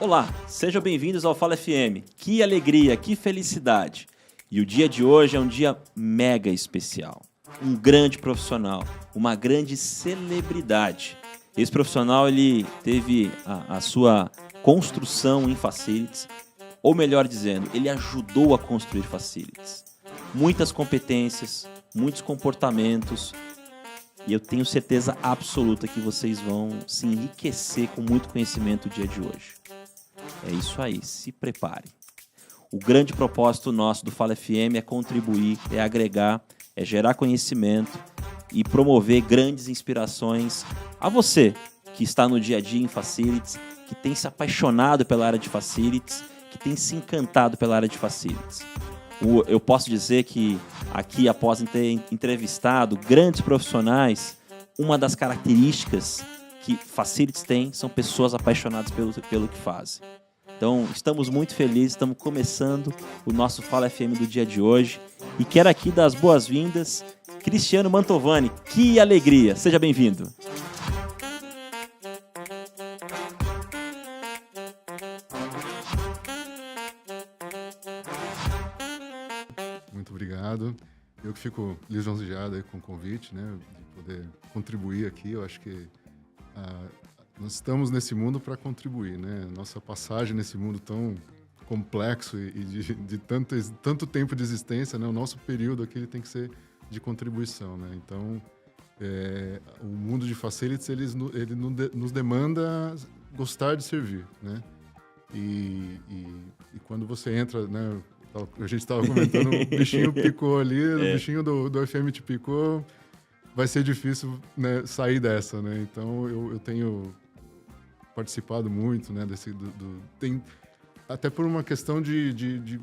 Olá, sejam bem-vindos ao Fala FM. Que alegria, que felicidade. E o dia de hoje é um dia mega especial. Um grande profissional, uma grande celebridade. Esse profissional ele teve a sua construção em facilities, ou melhor dizendo, ele ajudou a construir facilities. Muitas competências, muitos comportamentos, e eu tenho certeza absoluta que vocês vão se enriquecer com muito conhecimento o dia de hoje. É isso aí, se prepare. O grande propósito nosso do Fala FM é contribuir, é agregar, é gerar conhecimento e promover grandes inspirações a você que está no dia a dia em facilities, que tem se apaixonado pela área de facilities, que tem se encantado pela área de facilities. Eu posso dizer que aqui, após ter entrevistado grandes profissionais, uma das características que facilities tem são pessoas apaixonadas pelo que fazem. Então, estamos muito felizes, estamos começando o nosso Fala FM do dia de hoje. E quero aqui dar as boas-vindas, Cristiano Mantovani. Que alegria! Seja bem-vindo. Muito obrigado. Eu que fico lisonjeado aí com o convite, né, de poder contribuir aqui. Eu acho que nós estamos nesse mundo para contribuir, né? Nossa passagem nesse mundo tão complexo e de tanto tempo de existência, né? O nosso período aqui ele tem que ser de contribuição, né? Então, o mundo de facilities ele nos demanda gostar de servir, né? E quando você entra, né? A gente estava comentando, o bichinho picou ali, o bichinho do FM te picou, vai ser difícil, né, sair dessa, né? Então, eu tenho participado muito, né, até por uma questão de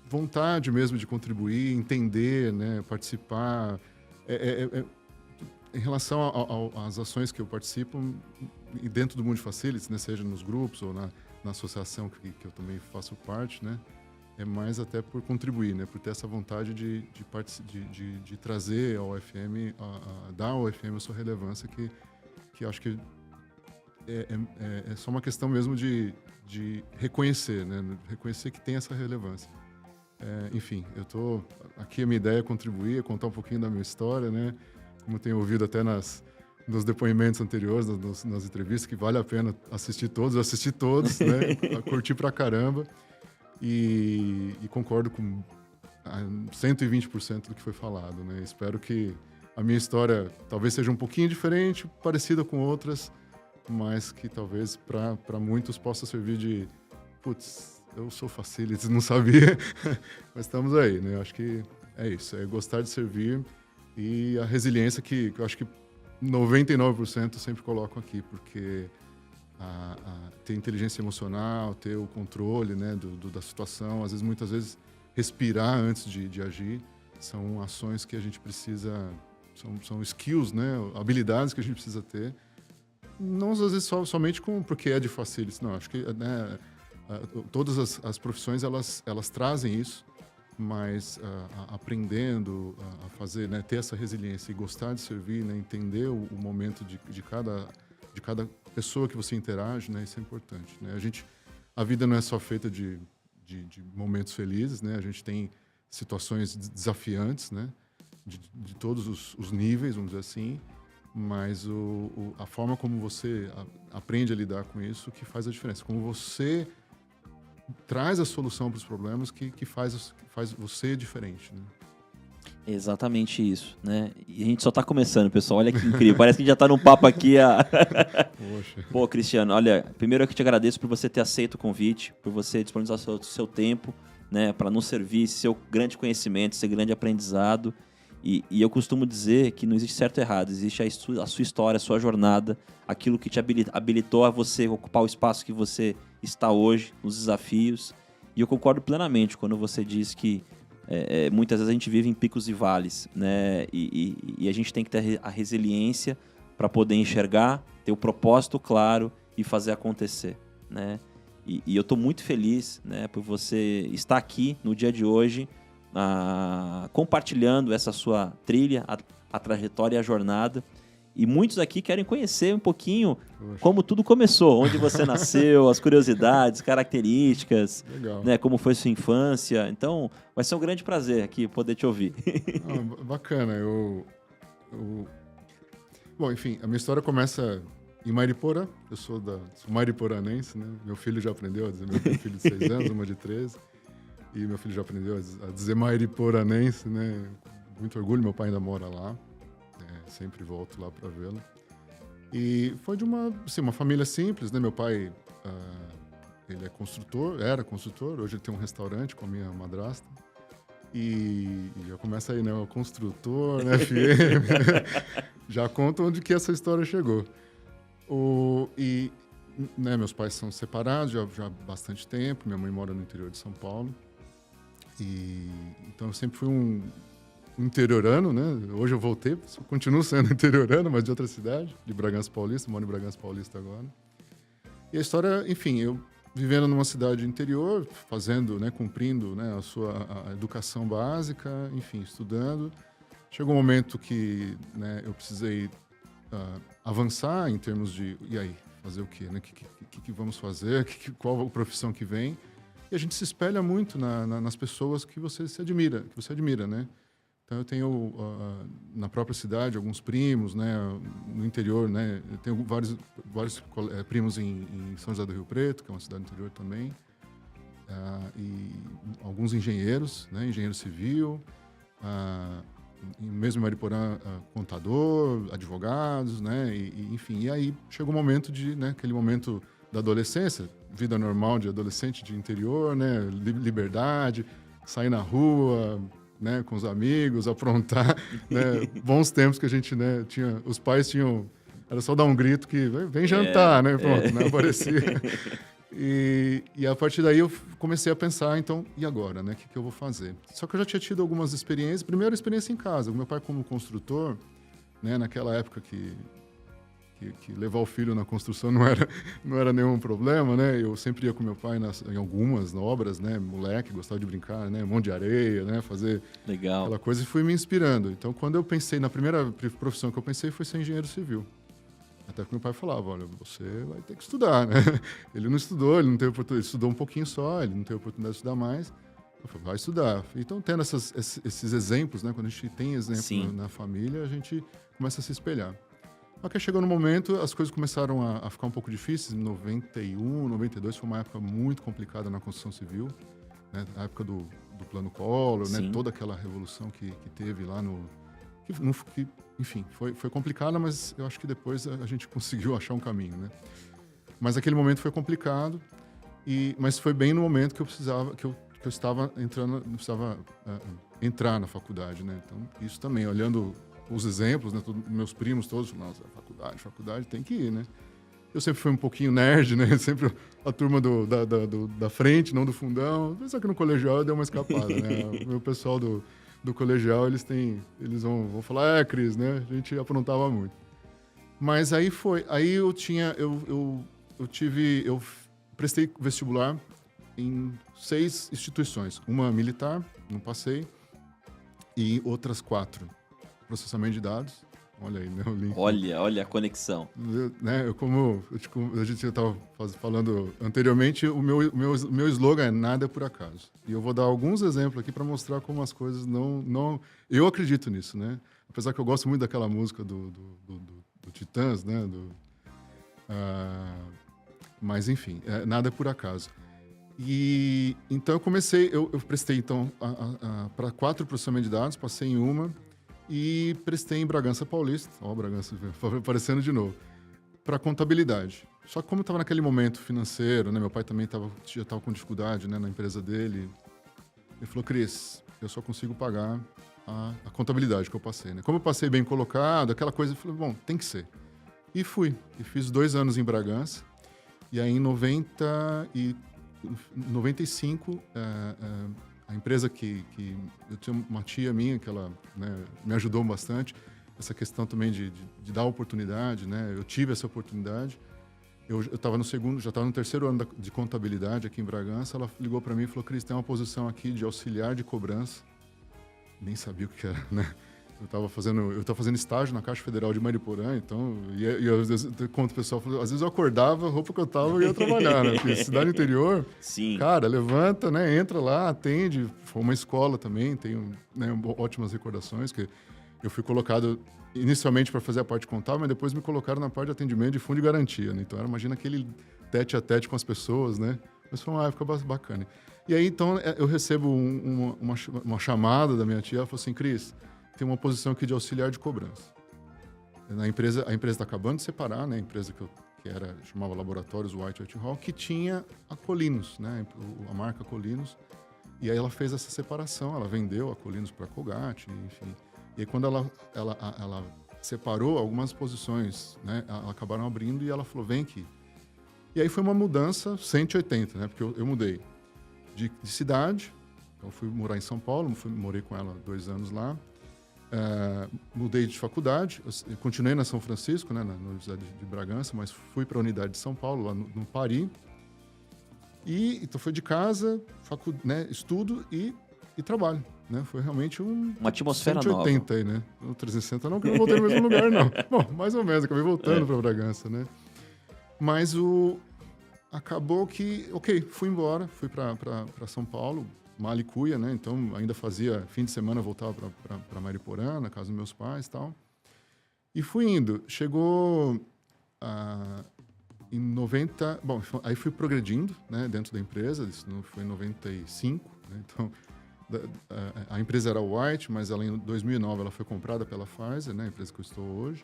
vontade mesmo de contribuir, entender, né, participar. Em relação às ações que eu participo e dentro do mundo de facilities, né, seja nos grupos ou na associação que eu também faço parte, né, é mais até por contribuir, né, por ter essa vontade de trazer ao FM, dar ao FM a sua relevância, que acho que é só uma questão mesmo de reconhecer, né, reconhecer que tem essa relevância. Enfim, aqui a minha ideia é contribuir, é contar um pouquinho da minha história, né, como eu tenho ouvido até nos depoimentos anteriores, nas entrevistas, que vale a pena assistir todos, eu assisti todos, né, curti pra caramba. E concordo com 120% do que foi falado, né? Espero que a minha história talvez seja um pouquinho diferente, parecida com outras, mas que talvez para muitos possa servir de putz, eu sou facilities, não sabia, mas estamos aí, né? Acho que é isso, é gostar de servir e a resiliência que eu acho que 99% eu sempre coloco aqui, porque ter inteligência emocional, ter o controle, né, da situação, muitas vezes respirar antes de agir, são ações que a gente precisa, são skills, né, habilidades que a gente precisa ter, não às vezes somente porque é de facilities, não, acho que, né, todas as profissões elas trazem isso, mas aprendendo a fazer, né, ter essa resiliência e gostar de servir, né, entender o momento de cada pessoa que você interage, né? Isso é importante, né? A vida não é só feita de momentos felizes, né? A gente tem situações desafiantes, né? De todos os níveis, vamos dizer assim, mas a forma como você aprende a lidar com isso que faz a diferença. Como você traz a solução para os problemas que faz você diferente, né? Exatamente isso, né? E a gente só está começando, pessoal. Olha que incrível. Parece que já está num papo aqui. Poxa. Pô, Cristiano, olha, primeiro eu que te agradeço por você ter aceito o convite, por você disponibilizar o seu tempo, né, para nos servir, seu grande conhecimento, seu grande aprendizado. E eu costumo dizer que não existe certo ou errado, existe a sua história, a sua jornada, aquilo que te habilitou a você ocupar o espaço que você está hoje, os desafios. E eu concordo plenamente quando você diz que muitas vezes a gente vive em picos e vales, né? E a gente tem que ter a resiliência para poder enxergar, ter o propósito claro e fazer acontecer, né? E eu estou muito feliz, né, por você estar aqui no dia de hoje, compartilhando essa sua trilha, a trajetória e a jornada. E muitos aqui querem conhecer um pouquinho Poxa. como tudo começou, onde você nasceu, as curiosidades, características, Legal. né, como foi sua infância. Então, vai ser um grande prazer aqui poder te ouvir. Bacana. Bom, enfim, a minha história começa em Mariporã. Eu sou mariporanense, né? Meu filho já aprendeu a dizer, meu filho de 6 anos, uma de 13. E meu filho já aprendeu a dizer mariporanense, né? Muito orgulho, meu pai ainda mora lá. Sempre volto lá para vê-lo. E foi de uma família simples, né? Meu pai, ele era construtor, hoje ele tem um restaurante com a minha madrasta. E já começa aí, né? O construtor, né? FM. Já conta onde que essa história chegou. Né, meus pais são separados já há bastante tempo. Minha mãe mora no interior de São Paulo. Então eu sempre fui um interiorano, né? Hoje eu voltei, continuo sendo interiorano, mas de outra cidade, de Bragança Paulista, moro em Bragança Paulista agora. E a história, enfim, eu vivendo numa cidade interior, fazendo, né, cumprindo, né, a educação básica, enfim, estudando. Chegou um momento que, né, eu precisei avançar em termos de, e aí, fazer o quê? Né? O que vamos fazer? Qual a profissão que vem? E a gente se espelha muito nas pessoas que você admira, né? Então, eu tenho, na própria cidade, alguns primos, né? No interior, né? Eu tenho vários primos em São José do Rio Preto, que é uma cidade interior também. E alguns engenheiros, né? Engenheiro civil, mesmo em Mariporã, contador, advogados, né? Enfim, e aí chegou o momento né? Aquele momento da adolescência, vida normal de adolescente de interior, né? Liberdade, sair na rua, né, com os amigos, aprontar, né? Bons tempos que a gente, né, os pais tinham, era só dar um grito que vem jantar, né? Pronto, né? Aparecia. E a partir daí eu comecei a pensar, então, e agora, né? O que eu vou fazer? Só que eu já tinha tido algumas experiências. Primeiro, experiência em casa. O meu pai, como construtor, né, naquela época que levar o filho na construção não era nenhum problema, né? Eu sempre ia com meu pai em algumas obras, né? Moleque, gostava de brincar, né? Monte de areia, né? Fazer aquela coisa e fui me inspirando. Então, quando eu pensei, na primeira profissão que eu pensei foi ser engenheiro civil. Até que meu pai falava, olha, você vai ter que estudar, né? Ele não estudou, ele não teve oportunidade, ele estudou um pouquinho só, ele não teve oportunidade de estudar mais. Eu falei, vai estudar. Então, tendo esses exemplos, né? Quando a gente tem exemplo na família, a gente começa a se espelhar. Só que chegou no momento, as coisas começaram a ficar um pouco difíceis. Em 91, 92 foi uma época muito complicada na construção civil, né? A época do Plano Collor, né? Toda aquela revolução que teve lá enfim, foi complicada, mas eu acho que depois a gente conseguiu achar um caminho, né? Mas aquele momento foi complicado, mas foi bem no momento que eu precisava, que eu estava precisava entrar na faculdade, né? Então, isso também, olhando os exemplos, né? Meus primos todos, nossa, faculdade tem que ir, né? Eu sempre fui um pouquinho nerd, né? Sempre a turma da frente, não do fundão. Só que no colegial eu dei uma escapada, né? O meu pessoal do colegial, eles vão falar, Cris, né? A gente aprontava muito. Mas aí eu prestei vestibular em 6 instituições. Uma militar, não passei, e outras 4. Processamento de dados. Olha aí, né, o link. Olha a conexão. A gente estava falando anteriormente, o meu slogan é nada é por acaso. E eu vou dar alguns exemplos aqui para mostrar como as coisas não... Eu acredito nisso, né? Apesar que eu gosto muito daquela música do Titãs, né? Mas, enfim, nada é por acaso. E então eu prestei então para 4 processamentos de dados, passei em uma e prestei em Bragança Paulista, Bragança aparecendo de novo, para contabilidade. Só que como estava naquele momento financeiro, né, meu pai também já estava com dificuldade, né, na empresa dele, ele falou, Cris, eu só consigo pagar a contabilidade que eu passei, né? Como eu passei bem colocado, aquela coisa, eu falei, bom, tem que ser. E fui, e fiz 2 anos em Bragança, e aí em 95, a empresa eu tinha uma tia minha que ela, né, me ajudou bastante, essa questão também de dar oportunidade, né? Eu tive essa oportunidade. Eu estava já estava no 3º ano de contabilidade aqui em Bragança. Ela ligou para mim e falou, Cris, tem uma posição aqui de auxiliar de cobrança. Nem sabia o que era, né? Eu estava fazendo estágio na Caixa Federal de Mariporã, então, e às vezes, quando o pessoal falou, às vezes eu acordava, a roupa que eu tava, e ia trabalhar, né? Porque cidade interior, Sim. cara, levanta, né? Entra lá, atende. Foi uma escola também, tenho, né, ótimas recordações, que eu fui colocado inicialmente para fazer a parte contábil, mas depois me colocaram na parte de atendimento de fundo de garantia, né? Então, imagina aquele tete a tete com as pessoas, né? Mas foi uma época bacana. E aí, então, eu recebo uma chamada da minha tia, ela falou assim, Cris, tem uma posição aqui de auxiliar de cobrança. A empresa está acabando de separar, né? A empresa chamava Laboratórios White Hall, que tinha a Colinos, né? A marca Colinos. E aí ela fez essa separação, ela vendeu a Colinos para a Colgate, enfim. E aí quando ela separou algumas posições, né? Acabaram abrindo e ela falou, vem aqui. E aí foi uma mudança 180, né? Porque eu mudei de cidade, então fui morar em São Paulo, morei com ela 2 anos lá. Mudei de faculdade, eu continuei na São Francisco, né, na Universidade de Bragança, mas fui para a unidade de São Paulo, lá no Pari. E então foi de casa, né, estudo e trabalho. Né? Foi realmente uma atmosfera 180 nova. Aí, né? No 360 não, que eu não voltei no mesmo lugar, não. Bom, mais ou menos, acabei voltando para Bragança, né? Mas acabou que, fui embora, fui para São Paulo, Malicuia, né? Então, ainda fazia fim de semana, voltava para Mariporã, na casa dos meus pais e tal. E fui indo. Chegou em 90... Bom, aí fui progredindo, né, dentro da empresa. Isso foi em 95, né? Então, a empresa era White, mas ela, em 2009 ela foi comprada pela Pfizer, né, a empresa que eu estou hoje.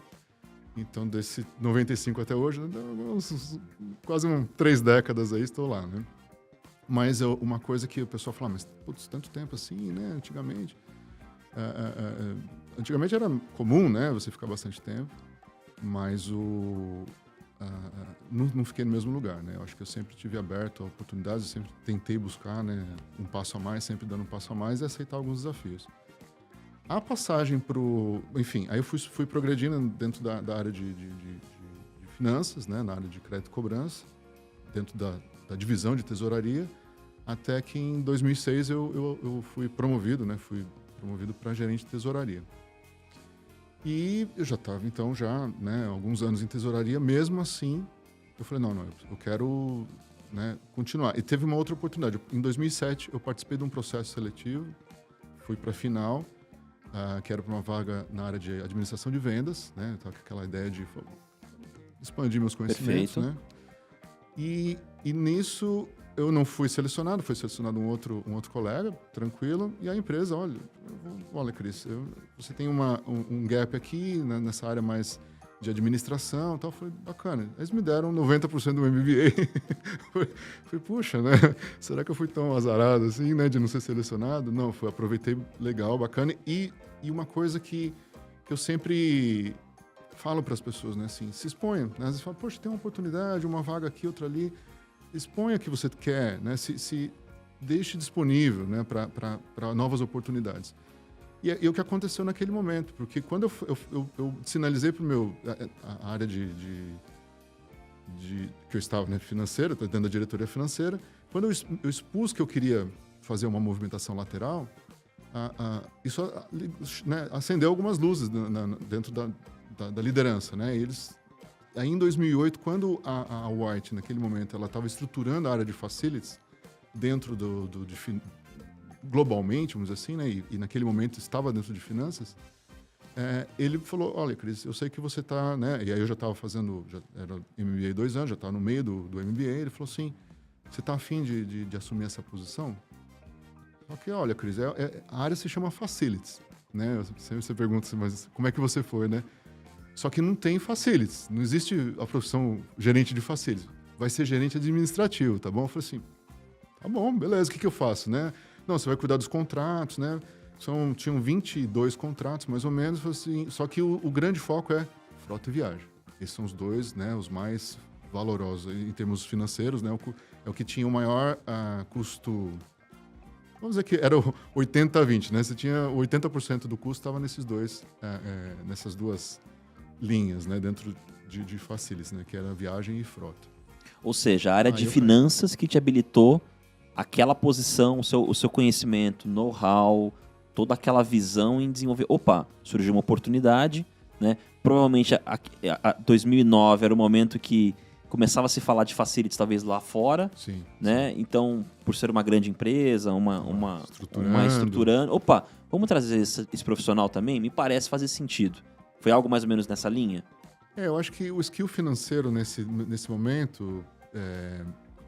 Então, desse 95 até hoje, quase 3 décadas aí estou lá, né? Mas uma coisa que o pessoal fala, mas putz, tanto tempo assim, né? Antigamente. Antigamente era comum, né? Você ficar bastante tempo, mas não fiquei no mesmo lugar, né? Eu acho que eu sempre tive aberto a oportunidades, eu sempre tentei buscar, né, um passo a mais, sempre dando um passo a mais e aceitar alguns desafios. A passagem enfim, aí eu fui progredindo dentro da área de finanças, né? Na área de crédito e cobrança, dentro da divisão de tesouraria, até que em 2006 eu fui promovido, né? Fui promovido para gerente de tesouraria. E eu já estava, então, né, alguns anos em tesouraria. Mesmo assim, eu falei, não, eu quero, né, continuar. E teve uma outra oportunidade. Em 2007, eu participei de um processo seletivo, fui para a final, que era para uma vaga na área de administração de vendas, né? Então, aquela ideia de expandir meus conhecimentos, Perfeito. né? E nisso eu não fui selecionado, foi selecionado um outro colega, tranquilo, e a empresa, olha, Cris, você tem um gap aqui, né, nessa área mais de administração e tal, foi bacana. Eles me deram 90% do MBA. Foi, puxa, né? Será que eu fui tão azarado assim, né, de não ser selecionado? Não, aproveitei legal, bacana. E uma coisa que eu sempre falo para as pessoas, né, assim, se exponham. Né? Às vezes falam, poxa, tem uma oportunidade, uma vaga aqui, outra ali. Exponha o que você quer, né? Se deixe disponível, né, para novas oportunidades. E o que aconteceu naquele momento, porque quando eu sinalizei para a área que eu estava, né, financeira, dentro da diretoria financeira, quando eu expus que eu queria fazer uma movimentação lateral, isso, né, acendeu algumas luzes dentro da liderança, né? E aí, em 2008, quando a White, naquele momento, ela estava estruturando a área de facilities dentro globalmente, vamos dizer assim, né? E naquele momento estava dentro de finanças, ele falou, olha, Cris, eu sei que você está, né? E aí eu já estava já era MBA 2 anos, já estava no meio do MBA, ele falou assim, você está afim de assumir essa posição? Só que, olha, Cris, a área se chama facilities, né? Sempre você pergunta assim, mas como é que você foi, né? Só que não tem facilities, não existe a profissão gerente de facilities. Vai ser gerente administrativo, tá bom? Eu falei assim, tá bom, beleza, o que eu faço, né? Não, você vai cuidar dos contratos, né? Tinham 22 contratos, mais ou menos, assim, só que o grande foco é frota e viagem. Esses são os dois, né, os mais valorosos em termos financeiros, né? É o que tinha o maior custo. Vamos dizer que era o 80-20, né? Você tinha 80% do custo estava nessas duas linhas, né, dentro de facilities, né, que era viagem e frota. Ou seja, a área de finanças que te habilitou aquela posição, o seu conhecimento, know-how, toda aquela visão em desenvolver. Opa, surgiu uma oportunidade, né? Provavelmente 2009 era o momento que começava a se falar de facilities talvez lá fora, Sim. né? Então, por ser uma grande empresa, uma estruturando. Opa, vamos trazer esse profissional também? Me parece fazer sentido. Foi algo mais ou menos nessa linha? Eu acho que o skill financeiro nesse momento,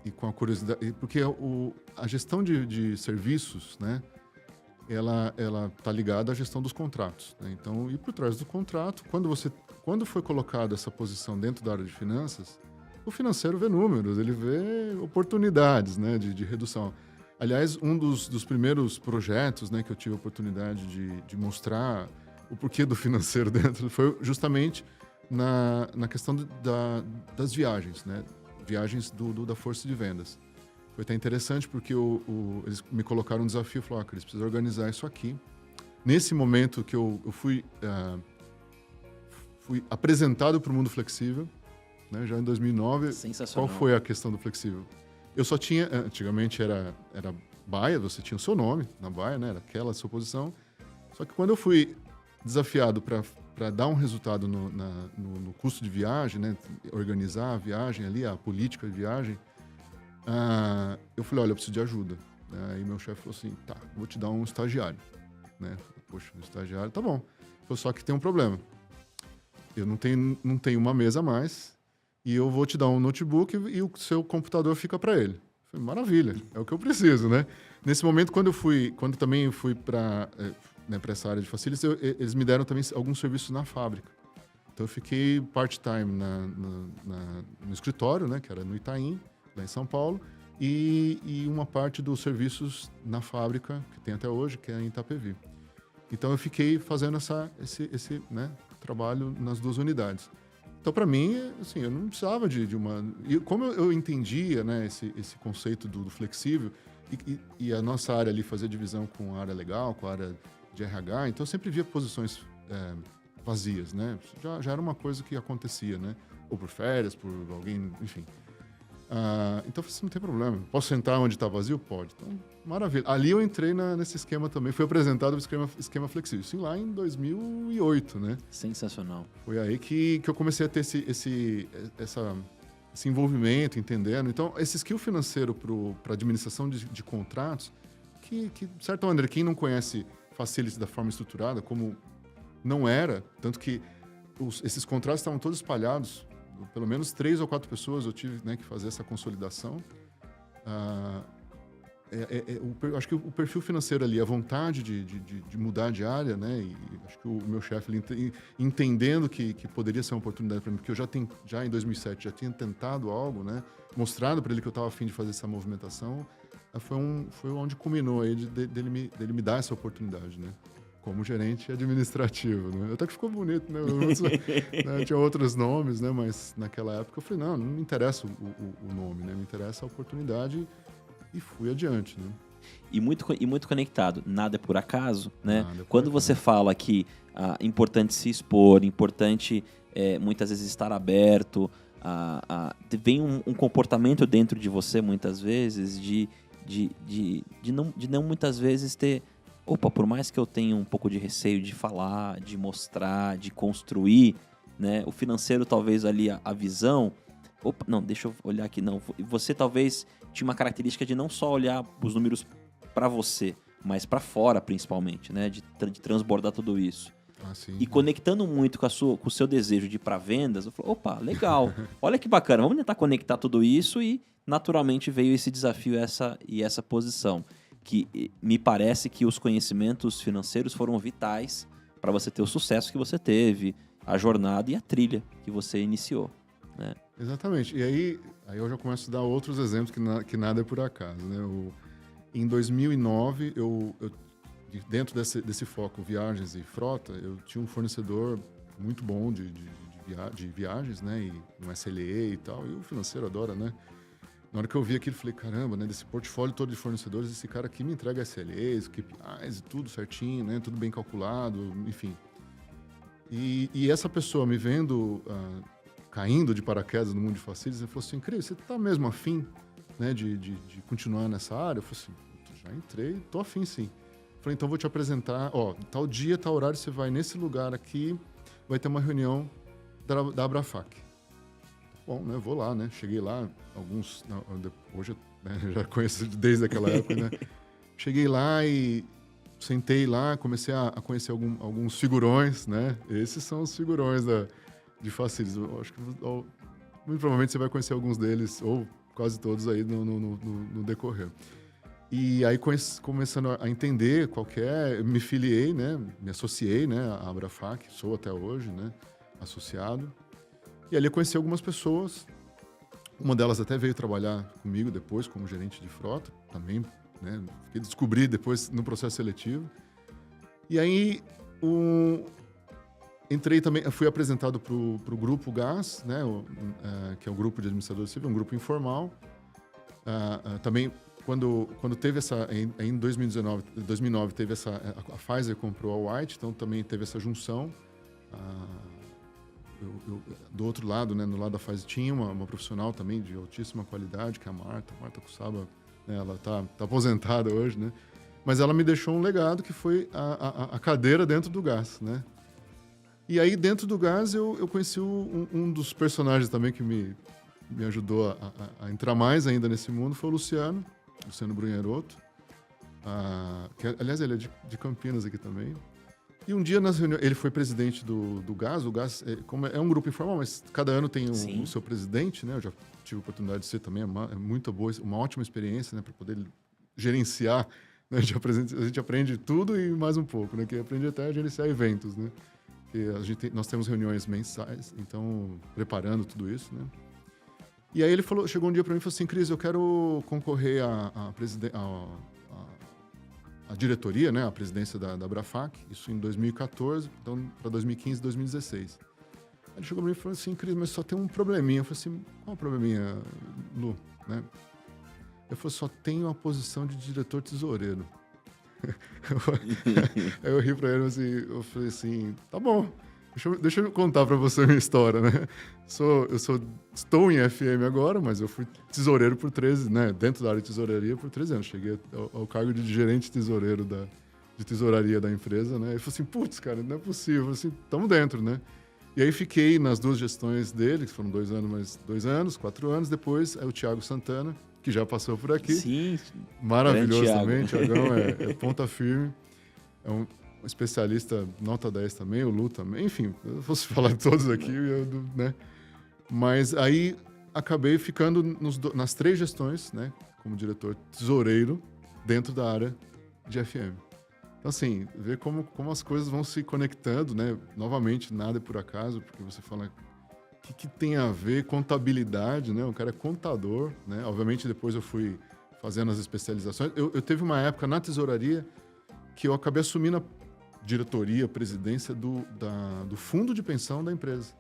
e com a curiosidade, porque a gestão de serviços, né, ela está ligada à gestão dos contratos, né? Então, e por trás do contrato, quando foi colocada essa posição dentro da área de finanças, o financeiro vê números, ele vê oportunidades, né, de redução. Aliás, um dos primeiros projetos, né, que eu tive a oportunidade de mostrar o porquê do financeiro dentro foi justamente na questão das viagens, né? Viagens da força de vendas. Foi até interessante porque eles me colocaram um desafio, falaram, Cris, precisa organizar isso aqui. Nesse momento que eu fui apresentado para o mundo flexível, né? Já em 2009. Sensacional. Qual foi a questão do flexível? Eu só tinha, antigamente era baia, você tinha o seu nome na baia, né? Era aquela sua posição. Só que quando eu fui desafiado para dar um resultado no custo de viagem, né? Organizar a viagem ali, a política de viagem, eu falei, olha, eu preciso de ajuda. Aí meu chefe falou assim, tá, vou te dar um estagiário. Né? Poxa, um estagiário, tá bom. Falei, só que tem um problema. Eu não tenho uma mesa a mais e eu vou te dar um notebook e o seu computador fica para ele. Falei, maravilha, é o que eu preciso, né? Nesse momento, quando também eu fui para essa área de facilities, eles me deram também alguns serviços na fábrica. Então eu fiquei part-time no escritório, né, que era no Itaim, lá em São Paulo, e uma parte dos serviços na fábrica, que tem até hoje, que é em Itapevi. Então eu fiquei fazendo esse né, trabalho nas duas unidades. Então, para mim, assim, eu não precisava de uma... E como eu entendia, né, esse conceito do flexível, e a nossa área ali fazia divisão com a área legal, com a área de RH, então eu sempre via posições vazias, né? Já era uma coisa que acontecia, né? Ou por férias, por alguém, enfim. Então eu falei assim, não tem problema. Posso sentar onde está vazio? Pode. Então, maravilha. Ali eu entrei nesse esquema também. Fui apresentado o esquema flexível. Isso lá em 2008, né? Sensacional. Foi aí que eu comecei a ter esse envolvimento, entendendo. Então, esse skill financeiro para administração de contratos, que, de certa maneira, quem não conhece facilities da forma estruturada, como não era, tanto que esses contratos estavam todos espalhados, pelo menos 3 ou 4 pessoas eu tive, né, que fazer essa consolidação. Acho que o perfil financeiro ali, a vontade de mudar de área, né, e acho que o meu chefe entendendo que poderia ser uma oportunidade para mim, porque eu já em 2007 já tinha tentado algo, né, mostrado para ele que eu estava a fim de fazer essa movimentação, foi onde culminou aí dele me dar essa oportunidade, né, como gerente administrativo, né? Até que ficou bonito, né? Tinha outros nomes, né? Mas naquela época eu falei, não me interessa o nome, né? Me interessa a oportunidade e fui adiante, né? E muito conectado. Nada é por acaso, né? Quando você fala que é importante se expor, importante muitas vezes estar aberto, vem um comportamento dentro de você, muitas vezes, de não muitas vezes ter... Opa, por mais que eu tenha um pouco de receio de falar, de mostrar, de construir, né? O financeiro talvez ali a visão... Opa, não, deixa eu olhar aqui. Não, você talvez tinha uma característica de não só olhar os números para você, mas para fora principalmente, né? De transbordar tudo isso. Sim. E conectando muito com o seu desejo de ir para vendas, eu falei, opa, legal. Olha que bacana, vamos tentar conectar tudo isso e naturalmente veio esse desafio e essa posição. Que me parece que os conhecimentos financeiros foram vitais para você ter o sucesso que você teve, a jornada e a trilha que você iniciou, né? Exatamente. E aí eu já começo a dar outros exemplos que nada é por acaso, né? Em 2009, dentro desse foco viagens e frota, eu tinha um fornecedor muito bom de viagens, né? E um SLE e tal, e o financeiro adora, né? Na hora que eu vi aquilo, eu falei, caramba, né, desse portfólio todo de fornecedores, esse cara aqui me entrega SLAs, KPIs, tudo certinho, né, tudo bem calculado, enfim. E essa pessoa me vendo caindo de paraquedas no mundo de facilities, ele falou assim, Cris, você tá mesmo afim, né, de continuar nessa área? Eu falei assim, já entrei, tô afim sim. Falei, então vou te apresentar, tal dia, tal horário, você vai nesse lugar aqui, vai ter uma reunião da Abrafac. Bom, né, vou lá, né? Cheguei lá, hoje eu já conheço desde aquela época, né? Cheguei lá e sentei lá, comecei a conhecer alguns figurões, né? Esses são os figurões de Facilities. Eu acho que muito provavelmente você vai conhecer alguns deles, ou quase todos aí no decorrer. E aí, começando a entender qual que é, me filiei, né? Me associei, né? À Abrafac, sou até hoje, né? Associado. E ali eu conheci algumas pessoas. Uma delas até veio trabalhar comigo depois como gerente de frota, também, né? Descobri depois no processo seletivo. E aí, entrei também, fui apresentado para o Grupo GAS, né? Que é um grupo de administradores civis, um grupo informal. Também, quando teve em 2009 teve a Pfizer comprou a White, então também teve essa junção. Do outro lado, né, no lado da Pfizer, tinha uma profissional também de altíssima qualidade, que é a Marta Kussaba, né, ela tá aposentada hoje, né? Mas ela me deixou um legado que foi a cadeira dentro do GAS, né? E aí, dentro do GAS, eu conheci um dos personagens também que me ajudou a entrar mais ainda nesse mundo, foi o Luciano Brunheroto, que, aliás, ele é de Campinas aqui também. E um dia, nas reuniões, ele foi presidente do GAS. O GAS é um grupo informal, mas cada ano tem o seu presidente, né? Eu já tive a oportunidade de ser também, é muito boa, uma ótima experiência, né? Para poder gerenciar, né? A gente aprende tudo e mais um pouco, né? Que aprende até a gerenciar eventos, né? Nós temos reuniões mensais, então, preparando tudo isso, né? E aí ele chegou um dia para mim e falou assim, Cris, eu quero concorrer à diretoria, né, a presidência da Abrafac, isso em 2014, então para 2015, 2016. Aí ele chegou para mim e falou assim, Cris, mas só tem um probleminha. Eu falei assim, qual o probleminha, Lu? Né? Ele falou, só tem uma posição de diretor tesoureiro. Aí eu ri para ele assim, eu falei assim, tá bom, deixa eu contar para você a minha história, né? Estou em FM agora, mas eu fui tesoureiro por 13, né? Dentro da área de tesouraria por 13 anos. Cheguei ao cargo de gerente tesoureiro de tesouraria da empresa, né? Ele falou assim, putz, cara, não é possível. Eu falei assim, estamos dentro, né? E aí fiquei nas duas gestões dele, que foram 2 anos, mais 2 anos, 4 anos. Depois é o Thiago Santana, que já passou por aqui. Sim. Maravilhoso também, Thiagão é ponta firme. É um especialista nota 10 também, o Lu também. Enfim, eu fosse falar de todos aqui, né? Mas aí acabei ficando nas 3 gestões, né? Como diretor tesoureiro dentro da área de FM. Então, assim, ver como as coisas vão se conectando, né? Novamente, nada é por acaso, porque você fala... O que tem a ver contabilidade, né? O cara é contador, né? Obviamente, depois eu fui fazendo as especializações. Eu teve uma época na tesouraria que eu acabei assumindo a diretoria, a presidência do fundo de pensão da empresa.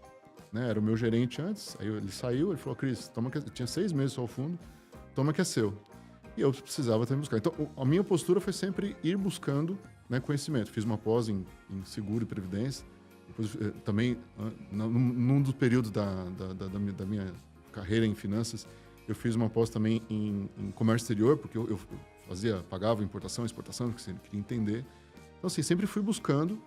Né? Era o meu gerente antes, aí ele saiu, ele falou, Cris, toma que... tinha 6 meses só o fundo, toma que é seu. E eu precisava também buscar. Então, a minha postura foi sempre ir buscando, né, conhecimento. Fiz uma pós em seguro e previdência. Depois, também, num dos períodos da minha carreira em finanças, eu fiz uma pós também em comércio exterior, porque eu pagava importação, exportação, que eu queria entender. Então, assim, sempre fui buscando,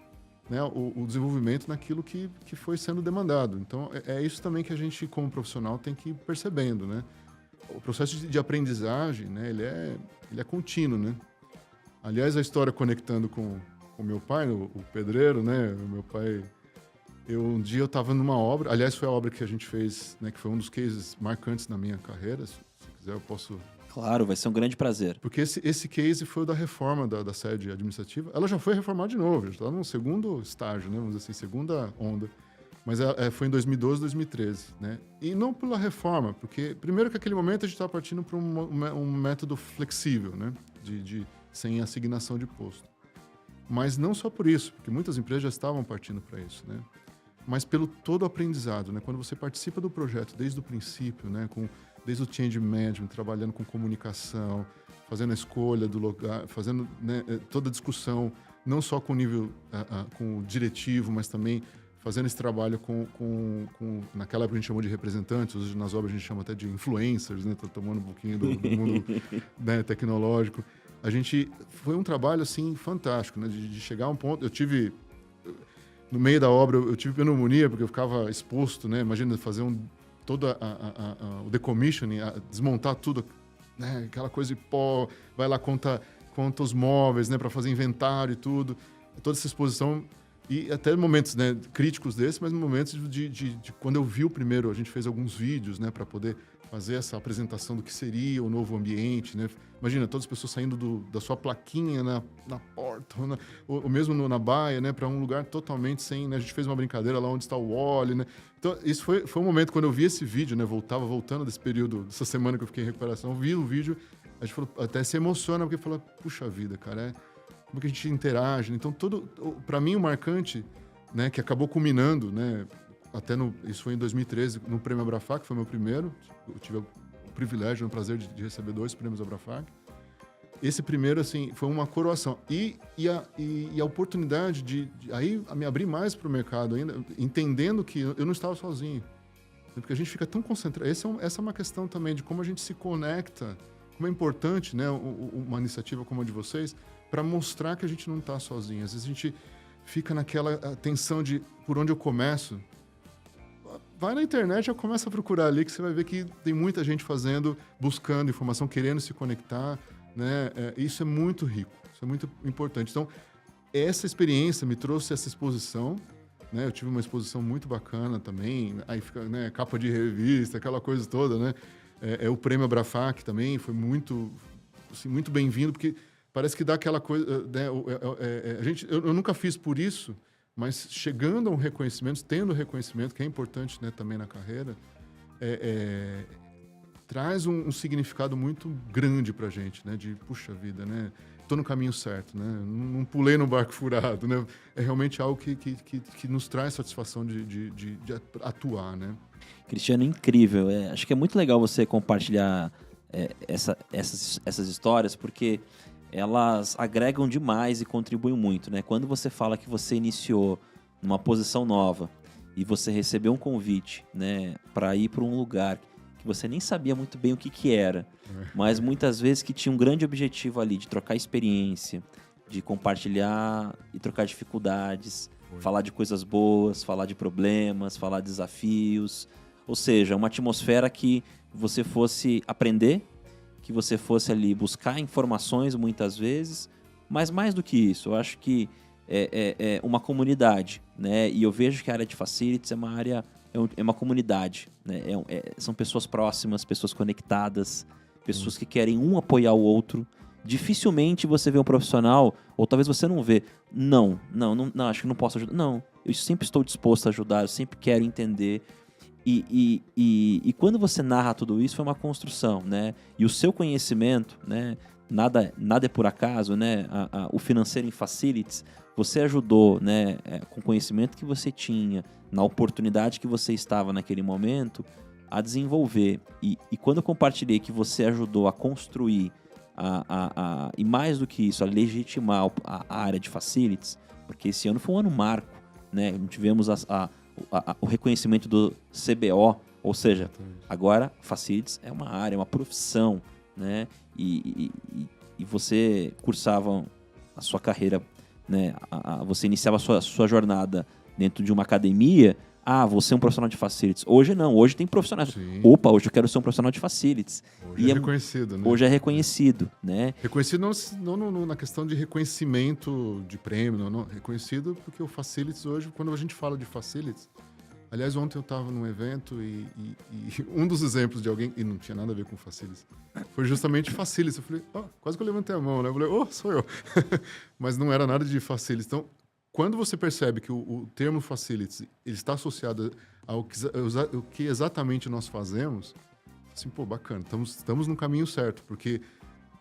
né, o desenvolvimento naquilo que foi sendo demandado. Então, é isso também que a gente, como profissional, tem que ir percebendo, né? O processo de aprendizagem, né, ele é contínuo, né? Aliás, a história conectando com meu pai, o pedreiro, né? O meu pai... Um dia eu estava numa obra, aliás, foi a obra que a gente fez, né, que foi um dos cases marcantes na minha carreira. Se quiser, eu posso... Claro, vai ser um grande prazer. Porque esse case foi o da reforma da sede administrativa. Ela já foi reformada de novo, já está no segundo estágio, né, vamos dizer assim, segunda onda. Mas foi em 2012, 2013, né? E não pela reforma, porque, primeiro que naquele momento a gente estava partindo para um método flexível, né? Sem assignação de posto. Mas não só por isso, porque muitas empresas já estavam partindo para isso, né? Mas pelo todo o aprendizado, né? Quando você participa do projeto desde o princípio, né? Desde o change management, trabalhando com comunicação, fazendo a escolha do lugar, fazendo, né, toda a discussão, não só com o nível com o diretivo, mas também fazendo esse trabalho naquela época a gente chamou de representantes, hoje nas obras a gente chama até de influencers, né? Tá tomando um pouquinho do mundo, né, tecnológico. Foi um trabalho, assim, fantástico, né? De chegar a um ponto... No meio da obra, eu tive pneumonia, porque eu ficava exposto, né? Imagina fazer todo o decommissioning, desmontar tudo, né? Aquela coisa de pó, vai lá, conta os móveis, né? Para fazer inventário e tudo. Toda essa exposição... E até momentos, né, críticos desses, mas momentos de quando eu vi o primeiro, a gente fez alguns vídeos, né, para poder fazer essa apresentação do que seria o novo ambiente, né? Imagina, todas as pessoas saindo da sua plaquinha na porta, ou mesmo na baia, né, para um lugar totalmente sem, né? A gente fez uma brincadeira lá onde está o Wally, né? Então, isso foi um momento, quando eu vi esse vídeo, né, voltando desse período, dessa semana que eu fiquei em recuperação, eu vi o vídeo, a gente falou, até se emociona, porque falou, puxa vida, cara, como que a gente interage, né? Então, para mim, o marcante, né, que acabou culminando, né, isso foi em 2013, no Prêmio Abrafac, que foi meu primeiro. Eu tive o privilégio, o prazer de receber 2 prêmios Abrafac. Esse primeiro, assim, foi uma coroação. E a oportunidade aí me abrir mais para o mercado ainda, entendendo que eu não estava sozinho. Porque a gente fica tão concentrado. Essa é uma questão também de como a gente se conecta, como é importante, né, uma iniciativa como a de vocês, para mostrar que a gente não está sozinho. Às vezes a gente fica naquela tensão de por onde eu começo. Vai na internet, já começa a procurar ali, que você vai ver que tem muita gente buscando informação, querendo se conectar, né? Isso é muito rico, isso é muito importante. Então, essa experiência me trouxe essa exposição, né? Eu tive uma exposição muito bacana também, aí fica, né, capa de revista, aquela coisa toda, né? O Prêmio Abrafac também foi muito, assim, muito bem-vindo, porque parece que dá aquela coisa, né? Eu nunca fiz por isso, mas chegando a um reconhecimento, tendo reconhecimento, que é importante, né, também na carreira, traz um significado muito grande pra gente, né? De, puxa vida, né? Tô no caminho certo, né? Não pulei no barco furado, né? É realmente algo que nos traz satisfação de atuar, né? Cristiano, incrível. Acho que é muito legal você compartilhar essas histórias, porque elas agregam demais e contribuem muito, né? Quando você fala que você iniciou numa posição nova e você recebeu um convite, né, para ir para um lugar que você nem sabia muito bem o que era, mas muitas vezes que tinha um grande objetivo ali de trocar experiência, de compartilhar e trocar dificuldades, falar de coisas boas, falar de problemas, falar de desafios, ou seja, uma atmosfera que você fosse aprender, que você fosse ali buscar informações muitas vezes, mas mais do que isso, eu acho que é uma comunidade, né? E eu vejo que a área de facilities é uma comunidade, né? São pessoas próximas, pessoas conectadas, pessoas que querem um apoiar o outro. Dificilmente você vê um profissional, ou talvez você não vê, não, acho que não posso ajudar. Não, eu sempre estou disposto a ajudar, eu sempre quero entender. E quando você narra tudo isso, foi uma construção, né? E o seu conhecimento, né? Nada é por acaso, né? O financeiro em facilities, você ajudou, né? Com o conhecimento que você tinha, na oportunidade que você estava naquele momento, a desenvolver. E quando eu compartilhei que você ajudou a construir, e mais do que isso, a legitimar a área de facilities, porque esse ano foi um ano marco, né? Tivemos o reconhecimento do CBO, ou seja, agora facilities é uma área, é uma profissão, né? E você cursava a sua carreira, né? Você iniciava a sua jornada dentro de uma academia. Você é um profissional de facilities. Hoje não, hoje tem profissionais. Sim. Opa, hoje eu quero ser um profissional de facilities. Hoje é reconhecido, né? Hoje é reconhecido, né? Reconhecido não na questão de reconhecimento de prêmio, não. Reconhecido porque o facilities hoje, quando a gente fala de facilities... Aliás, ontem eu estava num evento e um dos exemplos de alguém, e não tinha nada a ver com facilities, foi justamente facilities. Eu falei, quase que eu levantei a mão, né? Eu falei, sou eu. Mas não era nada de facilities. Então, quando você percebe que o termo facilities ele está associado ao que exatamente nós fazemos, assim, bacana, estamos no caminho certo, porque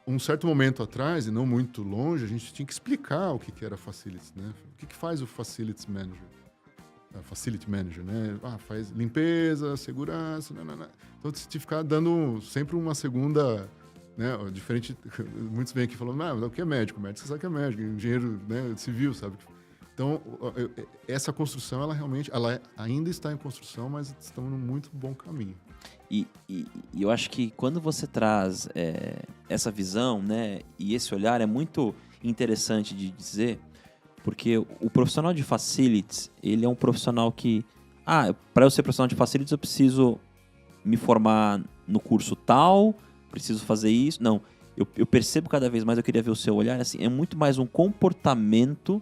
um certo momento atrás, e não muito longe, a gente tinha que explicar o que era facilities, né? O que faz o facilities manager? Facility Manager, né? Faz limpeza, segurança, nanana. Então você tinha que ficar dando sempre uma segunda, né? Diferente, muitos vêm aqui falando, o que é médico? Médico você sabe que é médico, engenheiro, né, civil, sabe? Então, essa construção, ela ainda está em construção, mas estamos num muito bom caminho. E eu acho que quando você traz essa visão, né, e esse olhar é muito interessante de dizer, porque o profissional de facilities, ele é um profissional que... para eu ser profissional de facilities eu preciso me formar no curso tal, preciso fazer isso. Não, eu percebo cada vez mais, eu queria ver o seu olhar, assim, é muito mais um comportamento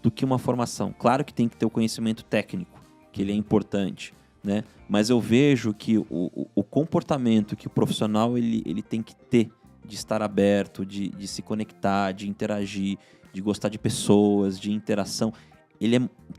do que uma formação. Claro que tem que ter o conhecimento técnico, que ele é importante, né? Mas eu vejo que o comportamento que o profissional ele tem que ter de estar aberto, de se conectar, de interagir, de gostar de pessoas, de interação,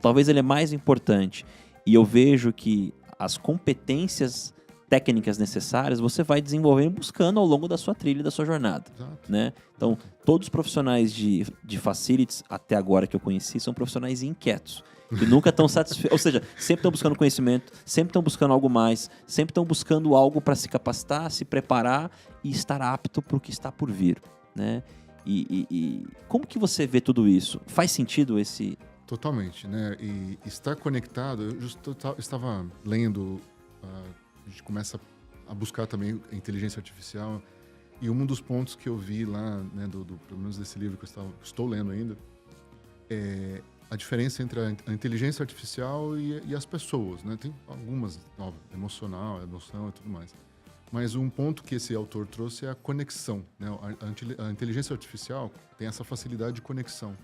talvez ele é mais importante. E eu vejo que as competências técnicas necessárias você vai desenvolvendo buscando ao longo da sua trilha, da sua jornada. Exato. Né? Então, todos os profissionais de facilities, até agora que eu conheci, são profissionais inquietos. Que nunca estão satisfeitos. Ou seja, sempre estão buscando conhecimento, sempre estão buscando algo mais, sempre estão buscando algo para se capacitar, se preparar e estar apto para o que está por vir. Né? E como que você vê tudo isso? Faz sentido esse... Totalmente, né? E estar conectado, eu estava lendo, a gente começa a buscar também a inteligência artificial, e um dos pontos que eu vi lá, né, pelo menos desse livro que eu estou lendo ainda, é a diferença entre a inteligência artificial e as pessoas, né? Tem algumas, emoção e tudo mais. Mas um ponto que esse autor trouxe é a conexão, né? A inteligência artificial tem essa facilidade de conexão.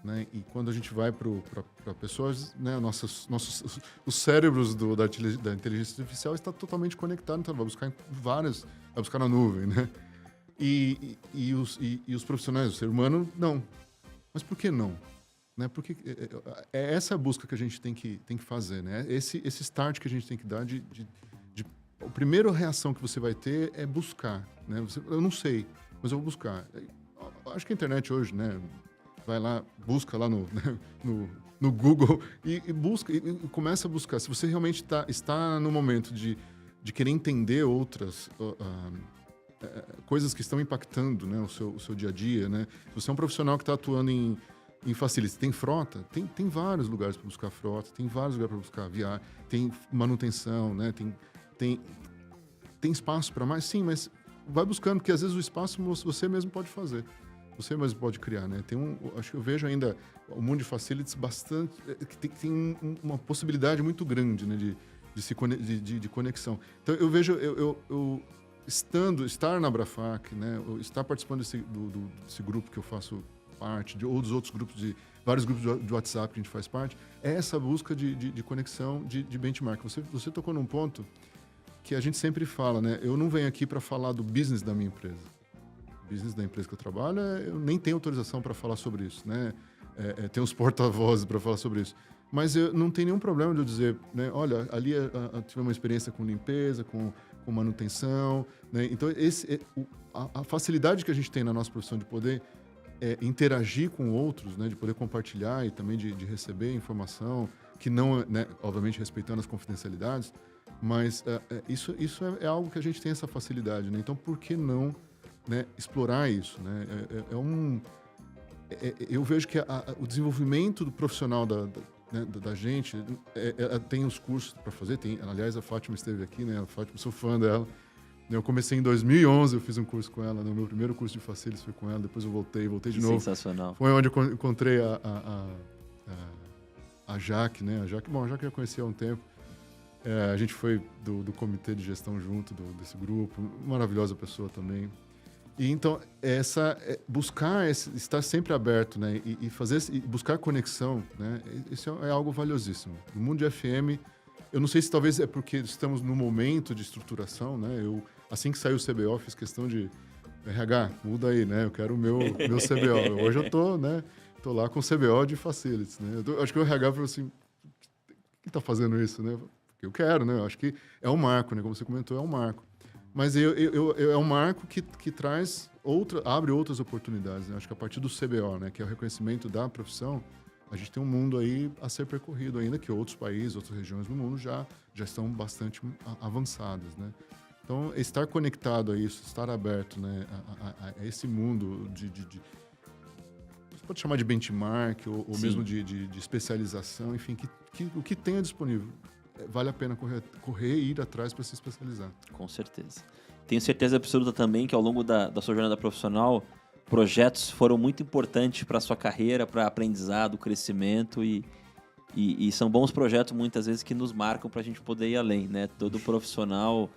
Né? E quando a gente vai para pessoas, né, os cérebros da inteligência artificial está totalmente conectado, então vai buscar vai buscar na nuvem, né? E os profissionais, o ser humano, não. Mas por que não? Né? Porque é essa busca que a gente tem que fazer, né? Esse start que a gente tem que dar a primeira reação que você vai ter é buscar, né? Eu não sei, mas eu vou buscar. Acho que a internet hoje, né? Vai lá, busca lá no Google e busca, e começa a buscar. Se você realmente está no momento de querer entender outras coisas que estão impactando, né, o seu dia a dia, né? Se você é um profissional que está atuando em facilities, tem frota, tem vários lugares para buscar frota, tem vários lugares para buscar viagem, tem manutenção, né? Tem espaço para mais? Sim, mas vai buscando, porque às vezes o espaço você mesmo pode fazer. Você mesmo pode criar, né? Acho que eu vejo ainda o mundo de facilities bastante... que tem uma possibilidade muito grande, né? De conexão. Então, eu vejo... Eu estar na Abrafac, né? Estar participando desse grupo que eu faço parte, ou dos outros grupos, vários grupos de WhatsApp que a gente faz parte, é essa busca de conexão, de benchmark. Você tocou num ponto que a gente sempre fala, né? Eu não venho aqui para falar do business da minha empresa. Business da empresa que eu trabalho, eu nem tenho autorização para falar sobre isso, né? Tem os porta-vozes para falar sobre isso. Mas eu não tenho nenhum problema de eu dizer, né? Olha, ali eu tive uma experiência com limpeza, com manutenção, né? Então, a facilidade que a gente tem na nossa profissão de poder interagir com outros, né? De poder compartilhar e também de receber informação, que não, né? Obviamente, respeitando as confidencialidades, mas isso é algo que a gente tem essa facilidade, né? Então, por que não, né, explorar isso, né? Eu vejo que o desenvolvimento do profissional da gente tem os cursos para fazer. Aliás, a Fátima esteve aqui, né? A Fátima, sou fã dela. Eu comecei em 2011, eu fiz um curso com ela, né? O meu primeiro curso de facilities foi com ela. Depois eu voltei de novo. Sensacional. Foi onde eu encontrei a Jaque, né? A Jaque eu já conhecia há um tempo. A gente foi do comitê de gestão junto desse grupo. Maravilhosa pessoa também. E então, estar sempre aberto, né? E buscar conexão, né? Isso é algo valiosíssimo. No mundo de FM, eu não sei se talvez é porque estamos no momento de estruturação, né? Assim que saiu o CBO, fiz questão de... RH, muda aí, né? Eu quero o meu CBO. Hoje eu tô lá com o CBO de facilities, né? Acho que o RH falou assim, quem tá fazendo isso, né? Porque eu quero, né? Eu acho que é um marco, né? Como você comentou, é um marco. Mas é um marco que traz abre outras oportunidades, né? Acho que a partir do CBO, né, que é o reconhecimento da profissão, a gente tem um mundo aí a ser percorrido ainda, que outros países, outras regiões do mundo já estão bastante avançadas, né? Então, estar conectado a isso, estar aberto, né, a esse mundo você pode chamar de benchmark ou mesmo de especialização, enfim, o que tenha disponível. vale a pena correr e ir atrás para se especializar. Com certeza. Tenho certeza absoluta também que ao longo da sua jornada profissional, projetos foram muito importantes para a sua carreira, para aprendizado, crescimento e são bons projetos muitas vezes que nos marcam para a gente poder ir além, né? Todo profissional,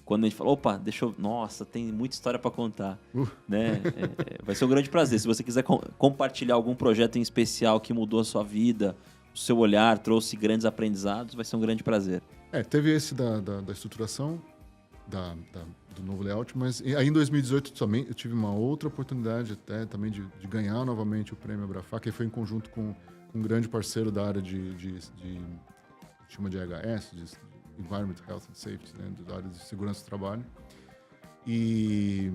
quando a gente fala, opa, nossa, tem muita história para contar, né? Vai ser um grande prazer. Se você quiser compartilhar algum projeto em especial que mudou a sua vida, o seu olhar, trouxe grandes aprendizados, vai ser um grande prazer. Teve esse da estruturação, do novo layout, mas aí em 2018 também eu tive uma outra oportunidade também de ganhar novamente o Prêmio Abrafac, que foi em conjunto com um grande parceiro da área chama de EHS, de Environment, Health and Safety, né, da área de segurança do trabalho, e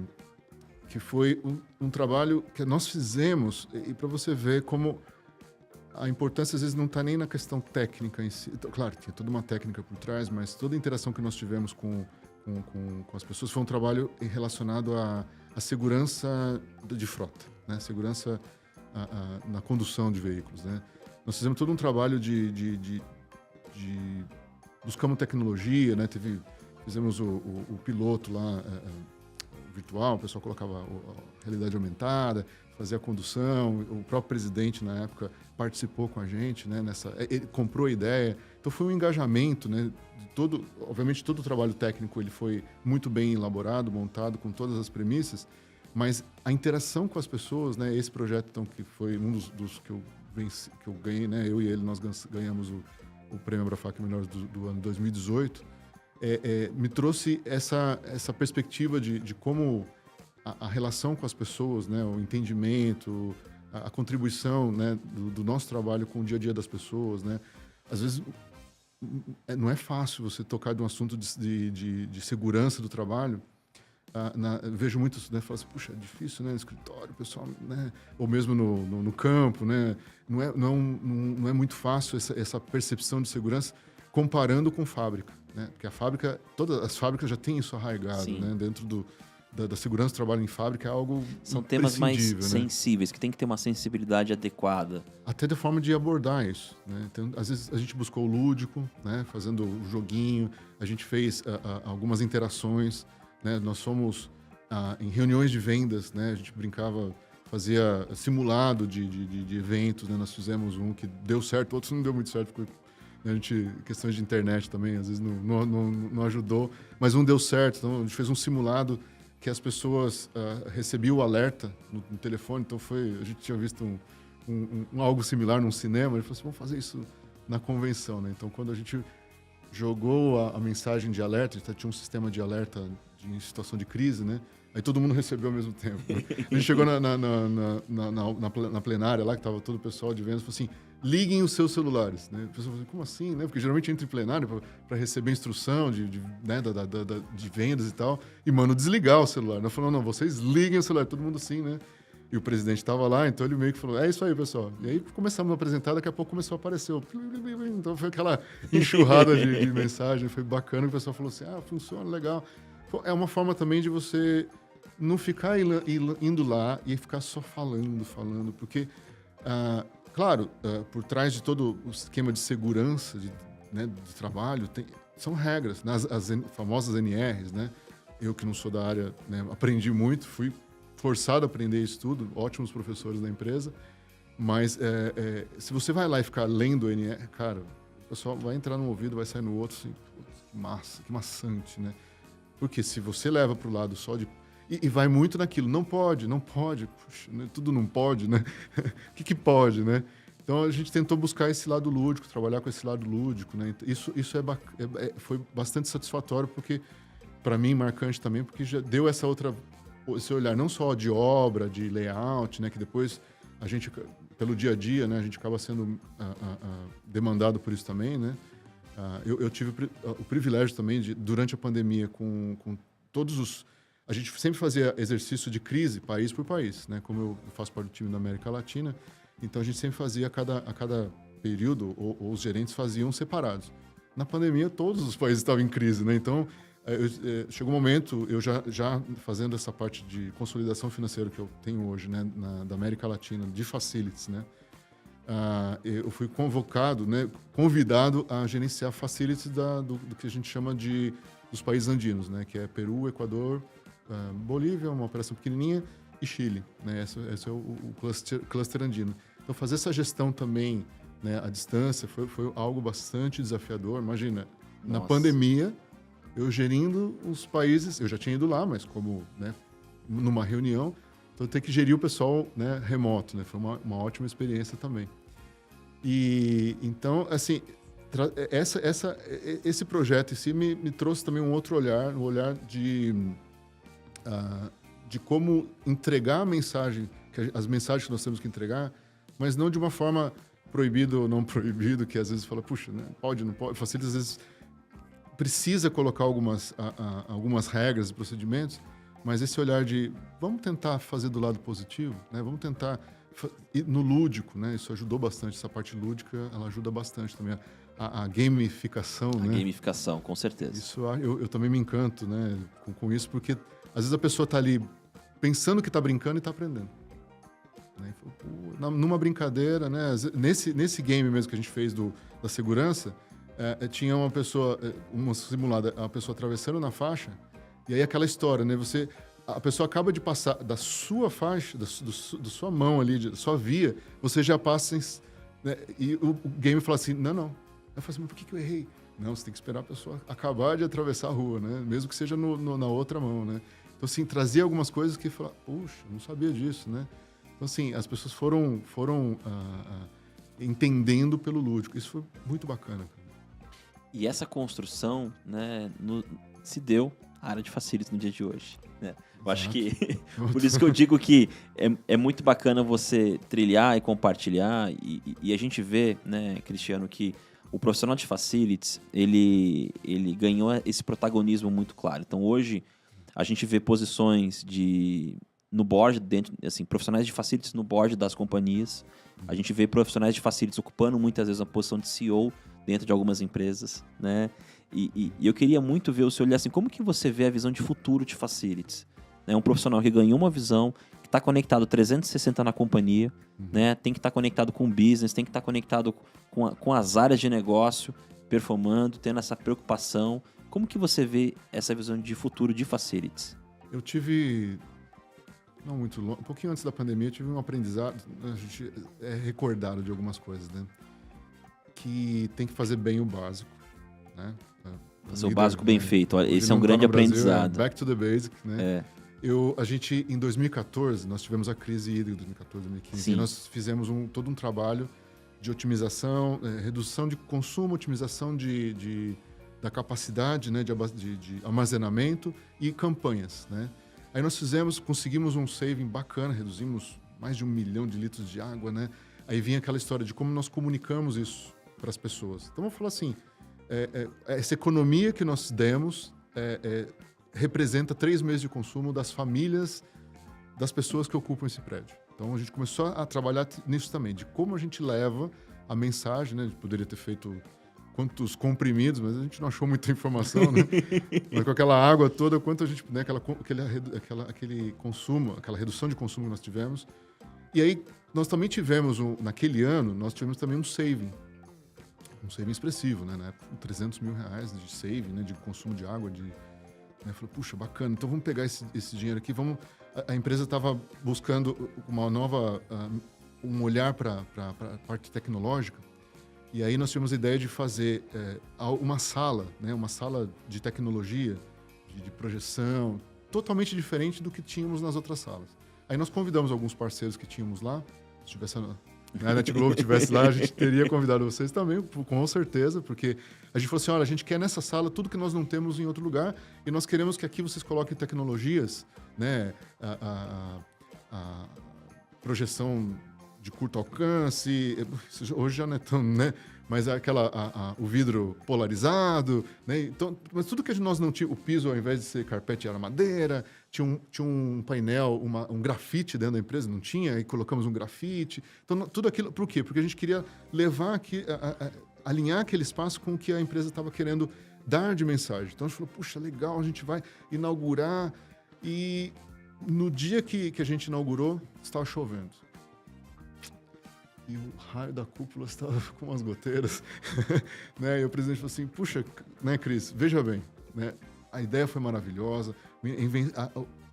que foi um trabalho que nós fizemos, e para você ver como a importância às vezes não está nem na questão técnica em si. Então, claro, tinha toda uma técnica por trás, mas toda a interação que nós tivemos com as pessoas foi um trabalho relacionado à segurança de frota, né? Segurança na condução de veículos, né? Nós fizemos todo um trabalho de buscamos tecnologia, né? Fizemos o piloto lá virtual, o pessoal colocava a realidade aumentada, fazia a condução, o próprio presidente na época participou com a gente, né? Ele comprou a ideia, então foi um engajamento, né? Obviamente todo o trabalho técnico ele foi muito bem elaborado, montado com todas as premissas, mas a interação com as pessoas, né? Esse projeto então que foi um dos que eu ganhei, né? Eu e ele nós ganhamos o Prêmio Abrafac Melhores do ano 2018, me trouxe essa perspectiva de como a relação com as pessoas, né? O entendimento, a contribuição, né? do nosso trabalho com o dia a dia das pessoas, né? Às vezes não é fácil você tocar de um assunto de segurança do trabalho. Eu vejo muitos, né, falam assim, puxa, é difícil, né, no escritório, pessoal, né, ou mesmo no campo, né, não é muito fácil essa percepção de segurança comparando com fábrica, né, porque todas as fábricas já têm isso arraigado, né, dentro da segurança do trabalho em fábrica é algo São temas mais né? sensíveis, que tem que ter uma sensibilidade adequada. Até de forma de abordar isso, né? Então, às vezes a gente buscou o lúdico, né? Fazendo o joguinho, a gente fez algumas interações, né? Nós fomos em reuniões de vendas, né? A gente brincava, fazia simulado de eventos, né? Nós fizemos um que deu certo, outros não deu muito certo, porque questões de internet também, às vezes não ajudou, mas um deu certo, então a gente fez um simulado que as pessoas recebiam o alerta no telefone, então a gente tinha visto algo similar num cinema, ele falou assim, vamos fazer isso na convenção, né? Então, quando a gente jogou a mensagem de alerta, a gente tinha um sistema de alerta em situação de crise, né? Aí todo mundo recebeu ao mesmo tempo. Né? A gente chegou na plenária lá, que estava todo o pessoal de vendas, falou assim, liguem os seus celulares, né? O pessoal falou assim, como assim, né? Porque geralmente entra em plenário para receber instrução de vendas e tal, e mano, desligar o celular. Nós falamos, não, vocês liguem o celular, todo mundo assim, né? E o presidente estava lá, então ele meio que falou, é isso aí, pessoal. E aí começamos a apresentar, daqui a pouco começou a aparecer. Então foi aquela enxurrada de mensagem, foi bacana, o pessoal falou assim, funciona, legal. É uma forma também de você não ficar indo lá e ficar só falando, porque, claro, por trás de todo o esquema de segurança de trabalho, são regras, né? As famosas NRs, né? Eu que não sou da área, né, aprendi muito, fui forçado a aprender isso tudo, ótimos professores da empresa, mas se você vai lá e ficar lendo o NR, cara, o pessoal vai entrar num ouvido, vai sair no outro, assim, que massa, que maçante, né? Porque se você leva para o lado só de... E vai muito naquilo, não pode, puxa, né? Tudo não pode, né? O que pode, né? Então a gente tentou buscar esse lado lúdico, trabalhar com esse lado lúdico, né? Isso foi bastante satisfatório, porque, para mim, marcante também, porque já deu esse olhar não só de obra, de layout, né? Que depois a gente, pelo dia a dia, né? A gente acaba sendo demandado por isso também, né? Eu tive o privilégio também de, durante a pandemia, com todos os... A gente sempre fazia exercício de crise, país por país, né? Como eu faço parte do time da América Latina, então a gente sempre fazia a cada período, ou os gerentes faziam separados. Na pandemia, todos os países estavam em crise, né? Então, chegou um momento, eu já fazendo essa parte de consolidação financeira que eu tenho hoje, né? Da América Latina, de facilities, né? eu fui convocado, né, convidado a gerenciar facilities do que a gente chama dos países andinos, né, que é Peru, Equador, Bolívia, uma operação pequenininha, e Chile. Né, esse é o cluster andino. Então, fazer essa gestão também, né, à distância foi algo bastante desafiador. Imagina, na pandemia, eu gerindo os países, eu já tinha ido lá, mas como, né, numa reunião, então eu tenho que gerir o pessoal, né, remoto, né, foi uma ótima experiência também. E então, assim, esse projeto em si me trouxe também um outro olhar, um olhar de como entregar a mensagem, as mensagens que nós temos que entregar, mas não de uma forma proibido ou não proibido, que às vezes fala, puxa, né, pode, não pode, facilita, às vezes precisa colocar algumas regras e procedimentos, mas esse olhar de vamos tentar fazer do lado positivo, né, vamos tentar no lúdico, né, isso ajudou bastante, essa parte lúdica, ela ajuda bastante também, a gamificação, né? A gamificação, com certeza. Isso eu também me encanto, né, com isso, porque às vezes a pessoa está ali pensando que está brincando e está aprendendo. Né? Numa brincadeira, né? Nesse game mesmo que a gente fez da segurança, tinha uma pessoa, uma simulada, a pessoa atravessando na faixa, e aí aquela história, né? A pessoa acaba de passar da sua faixa, da sua mão ali, da sua via, você já passa, né? E o game fala assim, não. Eu falo assim, mas por que eu errei? Não, você tem que esperar a pessoa acabar de atravessar a rua, né? Mesmo que seja na outra mão, né? Então, assim, trazia algumas coisas que falavam, puxa, não sabia disso, né? Então, assim, as pessoas foram entendendo pelo lúdico. Isso foi muito bacana. E essa construção, né, se deu à área de facilities no dia de hoje, né? Eu acho que, por isso que eu digo que é muito bacana você trilhar e compartilhar, e a gente vê, né, Cristiano, que o profissional de facilities, ele ganhou esse protagonismo muito claro. Então, hoje, a gente vê posições no board, assim, profissionais de facilities no board das companhias. A gente vê profissionais de facilities ocupando muitas vezes a posição de CEO dentro de algumas empresas, né? E eu queria muito ver o seu olhar, assim, como que você vê a visão de futuro de facilities? É um profissional que ganhou uma visão, que está conectado 360 na companhia, né? Tem que estar conectado com o business, tem que estar conectado com as áreas de negócio, performando, tendo essa preocupação. Como que você vê essa visão de futuro de facilities? Eu tive, não muito longe, um pouquinho antes da pandemia, eu tive um aprendizado, a gente é recordado de algumas coisas, né? Que tem que fazer bem o básico, né? Fazer o básico bem feito, esse é um grande aprendizado. Back to the basic, né? A gente, em 2014, nós tivemos a crise hídrica, 2014, 2015, Sim. e nós fizemos todo um trabalho de otimização, redução de consumo, otimização da capacidade, né, de armazenamento e campanhas, né? Aí nós conseguimos um saving bacana, reduzimos mais de 1 milhão de litros de água, né? Aí vinha aquela história de como nós comunicamos isso para as pessoas. Então, vamos falar assim, essa economia que nós demos representa 3 meses de consumo das famílias, das pessoas que ocupam esse prédio. Então, a gente começou a trabalhar nisso também, de como a gente leva a mensagem, né? A gente poderia ter feito quantos comprimidos, mas a gente não achou muita informação, né? Mas com aquela água toda, quanto a gente, né? Aquele consumo, aquela redução de consumo que nós tivemos. E aí, nós também tivemos, naquele ano, nós tivemos também um saving expressivo, né? Na época, R$300 mil de saving, né? De consumo de água, né? Falei, puxa, bacana, então vamos pegar esse dinheiro aqui, a empresa estava buscando um olhar para a parte tecnológica, e aí nós tivemos a ideia de fazer uma sala, né? Uma sala de tecnologia, de projeção, totalmente diferente do que tínhamos nas outras salas. Aí nós convidamos alguns parceiros que tínhamos lá, se tivesse a Net Globo estivesse lá, a gente teria convidado vocês também, com certeza, porque a gente falou assim, olha, a gente quer nessa sala tudo que nós não temos em outro lugar e nós queremos que aqui vocês coloquem tecnologias, né, a projeção de curto alcance, hoje já não é tão, né, mas o vidro polarizado, né, então, mas tudo que nós não tínhamos, o piso ao invés de ser carpete era madeira, tinha um painel, um grafite dentro da empresa, não tinha, aí colocamos um grafite. Então, tudo aquilo, por quê? Porque a gente queria levar aqui, alinhar aquele espaço com o que a empresa estava querendo dar de mensagem. Então, a gente falou, puxa, legal, a gente vai inaugurar. E no dia que a gente inaugurou, estava chovendo. e o raio da cúpula estava com umas goteiras, né? E o presidente falou assim, puxa, né, Cris, veja bem, né? A ideia foi maravilhosa,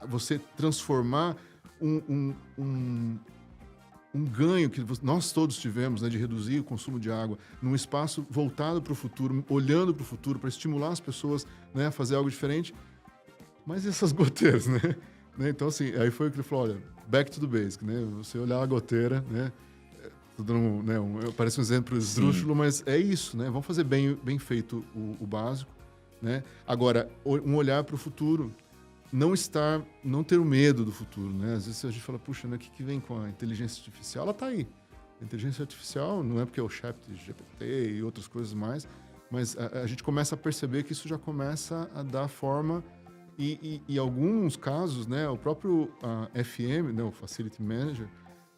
você transformar um ganho que nós todos tivemos, né, de reduzir o consumo de água num espaço voltado para o futuro, olhando para o futuro, para estimular as pessoas, né, a fazer algo diferente. Mas e essas goteiras, né? Então, assim, aí foi o que ele falou, olha, back to the basic, né? Você olhar a goteira, né? Tô dando parece um exemplo esdrúxulo, mas é isso, né? Vamos fazer bem feito o básico, né? Agora, um olhar para o futuro, não ter o medo do futuro, né? Às vezes a gente fala, puxa, né, o que vem com a inteligência artificial? Ela está aí. A inteligência artificial não é porque é o ChatGPT e outras coisas mais, mas a gente começa a perceber que isso já começa a dar forma e em alguns casos, né, o próprio FM, né, o Facility Manager,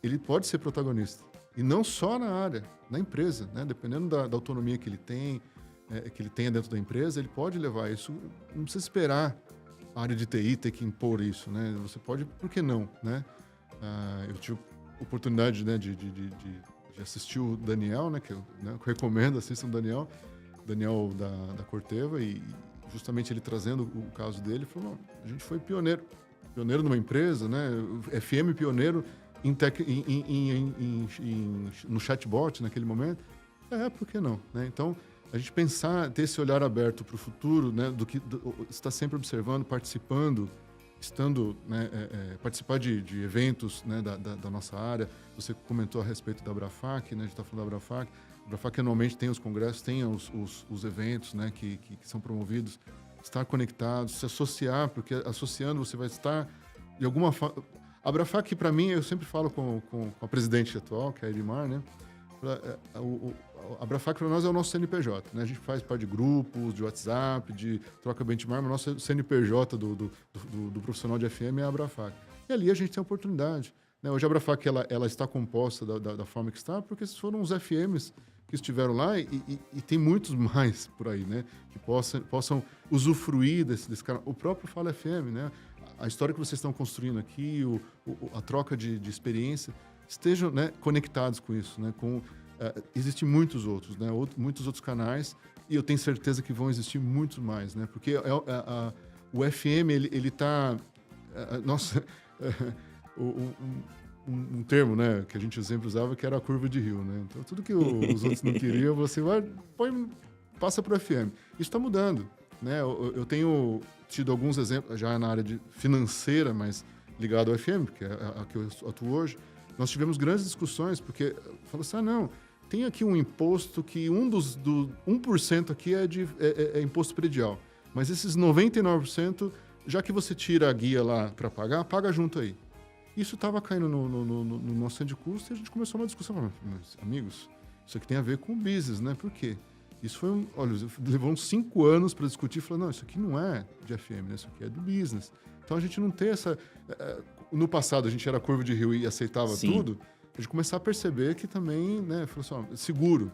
ele pode ser protagonista. E não só na empresa, né? Dependendo da autonomia que ele tem, que ele tenha dentro da empresa, ele pode levar isso. Não precisa esperar a área de TI ter que impor isso, né? Você pode, por que não, né? Eu tive a oportunidade, né, de assistir o Daniel, né, que eu recomendo, assistam o Daniel da Corteva, e justamente ele trazendo o caso dele, falou, não, a gente foi pioneiro numa empresa, né? FM pioneiro no chatbot naquele momento. Por que não, né? Então, a gente ter esse olhar aberto para o futuro, né, estar sempre observando, participando, né, participar de eventos, né, da nossa área. Você comentou a respeito da Abrafac, né? A gente está falando da Abrafac. A Abrafac anualmente tem os congressos, tem os eventos, né, que são promovidos. Estar conectado, se associar, porque associando você vai estar de alguma forma. A Abrafac, para mim, eu sempre falo com a presidente atual, que é a Edmar, né? A Abrafac para nós é o nosso CNPJ, né? A gente faz parte de grupos, de WhatsApp, de troca benchmark, mas o nosso CNPJ do profissional de FM é a Abrafac. E ali a gente tem a oportunidade, né? Hoje a Abrafac ela está composta da forma que está, porque esses foram os FMs que estiveram lá e tem muitos mais por aí, né? Que possam usufruir desse canal. O próprio Fala FM, né? A história que vocês estão construindo aqui, a troca de experiência, estejam, né, conectados com isso, né? Existem muitos outros, né? Muitos outros canais, e eu tenho certeza que vão existir muitos mais, né? Porque o FM, ele está... Nossa... Um termo, né, que a gente sempre usava, que era a curva de Rio, né? Então, tudo que os outros não queriam, você passa para o FM. Isso está mudando, né? Eu tenho tido alguns exemplos, já na área financeira, mas ligado ao FM, que é a que eu atuo hoje. Nós tivemos grandes discussões, porque falou assim, não, tem aqui um imposto que 1% aqui é imposto predial, mas esses 99%, já que você tira a guia lá para pagar, paga junto aí. Isso estava caindo no nosso centro de custo, e a gente começou uma discussão. Mas, amigos, isso aqui tem a ver com o business, né? Por quê? Isso foi levou uns 5 anos para discutir, falando, não, isso aqui não é de FM, né? Isso aqui é do business. Então a gente não tem essa... No passado a gente era curva de Rio e aceitava tudo, a gente começar a perceber que também, né, falou assim, seguro,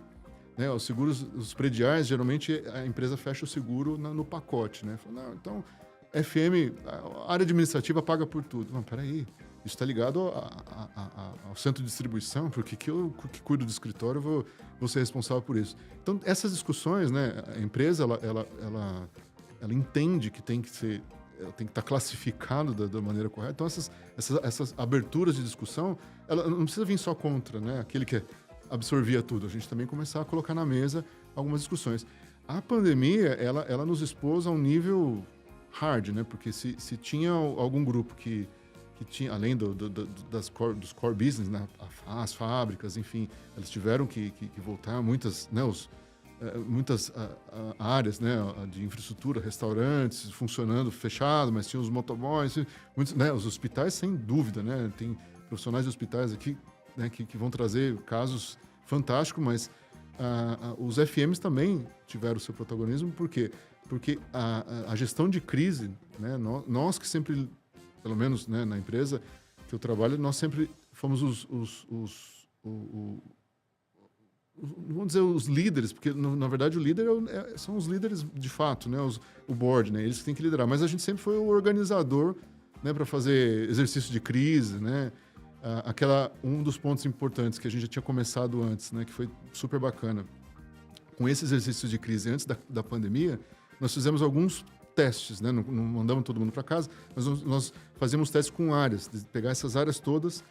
né? Os seguros, os prediais, geralmente a empresa fecha o seguro no pacote, né? Falou, não, então, FM, a área administrativa paga por tudo. Não, peraí. Isso está ligado ao centro de distribuição, porque eu que cuido do escritório vou ser responsável por isso. Então, essas discussões, né, a empresa ela entende que tem que estar classificado da maneira correta. Então, essas aberturas de discussão, ela não precisa vir só contra, né, aquele que absorvia tudo. A gente também começar a colocar na mesa algumas discussões. A pandemia, ela nos expôs a um nível hard, né, porque se tinha algum grupo que tinha, além dos core business, né, as fábricas, enfim, elas tiveram que voltar, muitas, né, muitas áreas, né, de infraestrutura, restaurantes funcionando, fechado, mas tinha os motoboys, muitos, né, os hospitais, sem dúvida, né, tem profissionais de hospitais aqui, né, que vão trazer casos fantásticos, mas os FMs também tiveram o seu protagonismo, por quê? Porque a gestão de crise, né, nós que sempre... Pelo menos, né, na empresa que eu trabalho, nós sempre fomos vamos dizer, os líderes, porque, na verdade, o líder são os líderes de fato, né, o board, né, eles que têm que liderar. Mas a gente sempre foi o organizador, né, para fazer exercício de crise, né. um dos pontos importantes que a gente já tinha começado antes, né, que foi super bacana. Com esse exercício de crise antes da pandemia, nós fizemos alguns testes, né? Não mandamos todo mundo para casa, mas nós fazíamos testes com áreas, de pegar essas áreas todas,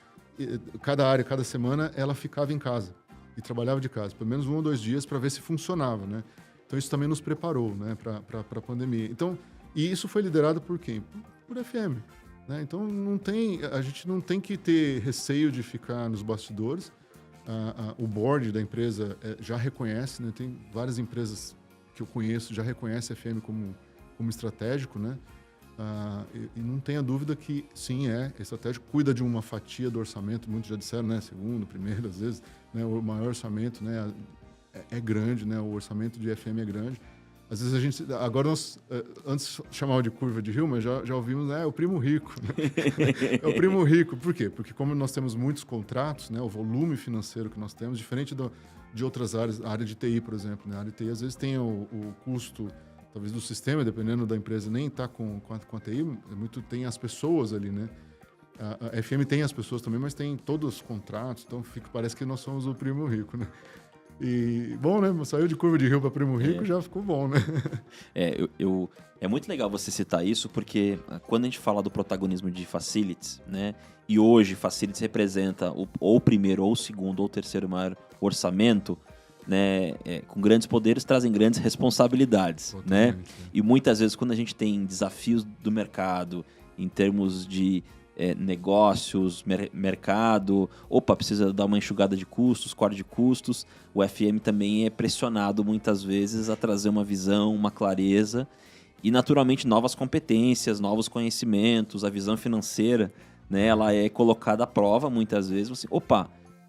cada área, cada semana, ela ficava em casa e trabalhava de casa, pelo menos 1 ou 2 dias, para ver se funcionava, né? Então, isso também nos preparou, né, para a pandemia. Então, e isso foi liderado por quem? Por FM. Né? Então, a gente não tem que ter receio de ficar nos bastidores. O board da empresa já reconhece, né? Tem várias empresas que eu conheço já reconhecem a FM como estratégico, né? E não tenha dúvida que sim, é estratégico, cuida de uma fatia do orçamento, muitos já disseram, né? Segundo, primeiro, às vezes, né? O maior orçamento, né? É grande, né? O orçamento de FM é grande. Às vezes agora nós, antes chamava de curva de rio, mas já ouvimos, né? É o primo rico. Né? É o primo rico. Por quê? Porque como nós temos muitos contratos, né? O volume financeiro que nós temos, diferente de outras áreas, a área de TI, por exemplo, né? A área de TI às vezes tem o custo, talvez do sistema, dependendo da empresa, nem está com a TI, tem as pessoas ali, né? A FM tem as pessoas também, mas tem todos os contratos, então parece que nós somos o primo rico, né? E, bom, né? Saiu de curva de rio para primo rico, já ficou bom, né? É muito legal você citar isso, porque quando a gente fala do protagonismo de facilities, né? E hoje facilities representa ou o primeiro, ou o segundo, ou o terceiro maior orçamento, né? Com grandes poderes trazem grandes responsabilidades, né? E muitas vezes quando a gente tem desafios do mercado em termos de negócios, mercado, precisa dar uma enxugada de custos, corte de custos, o FM também é pressionado muitas vezes a trazer uma visão, uma clareza e naturalmente novas competências, novos conhecimentos, a visão financeira, né, ela é colocada à prova muitas vezes, você,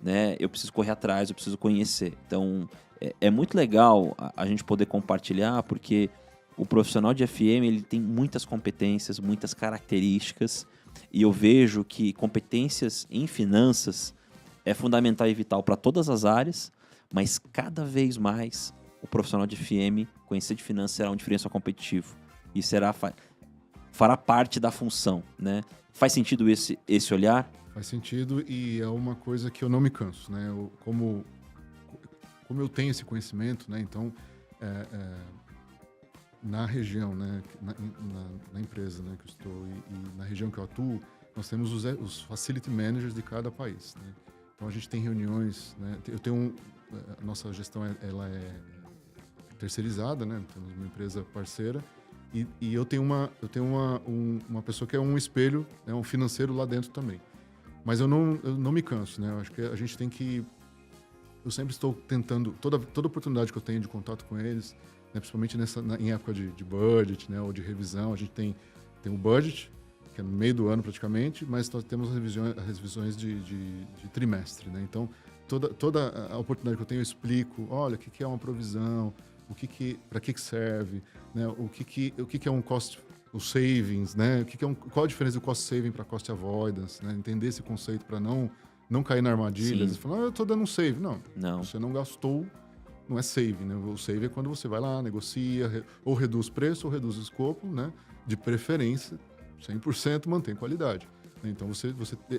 né, eu preciso correr atrás, eu preciso conhecer. Então é muito legal a gente poder compartilhar, porque o profissional de FM ele tem muitas competências, muitas características. E eu vejo que competências em finanças é fundamental e vital para todas as áreas, mas cada vez mais o profissional de FM, conhecer de finanças, será um diferencial competitivo. E fará parte da função, né? Faz sentido esse olhar? Faz sentido e é uma coisa que eu não me canso, né? Como eu tenho esse conhecimento, né? Então, na região, né, na empresa, né, que eu estou e na região que eu atuo, nós temos os facility managers de cada país, né? Então a gente tem reuniões, né? A nossa gestão ela é terceirizada, né? Temos uma empresa parceira e eu tenho uma pessoa que é um espelho, né, um financeiro lá dentro também. Mas eu não me canso, né? Eu acho que a gente tem que... Eu sempre estou tentando, toda oportunidade que eu tenho de contato com eles, né, principalmente em época de budget, né, ou de revisão, a gente tem o budget, que é no meio do ano praticamente, mas nós temos as revisões de trimestre. Né? Então, toda a oportunidade que eu tenho, eu explico, olha, o que é uma provisão, para que serve, né? o que é um cost, o savings, né? Qual a diferença do cost saving para cost avoidance, né? Entender esse conceito para não cair na armadilha. Você fala, eu estou dando um save. Não, você não gastou, não é save, né? O save é quando você vai lá, negocia, ou reduz preço, ou reduz escopo, né? De preferência, 100% mantém qualidade. Então,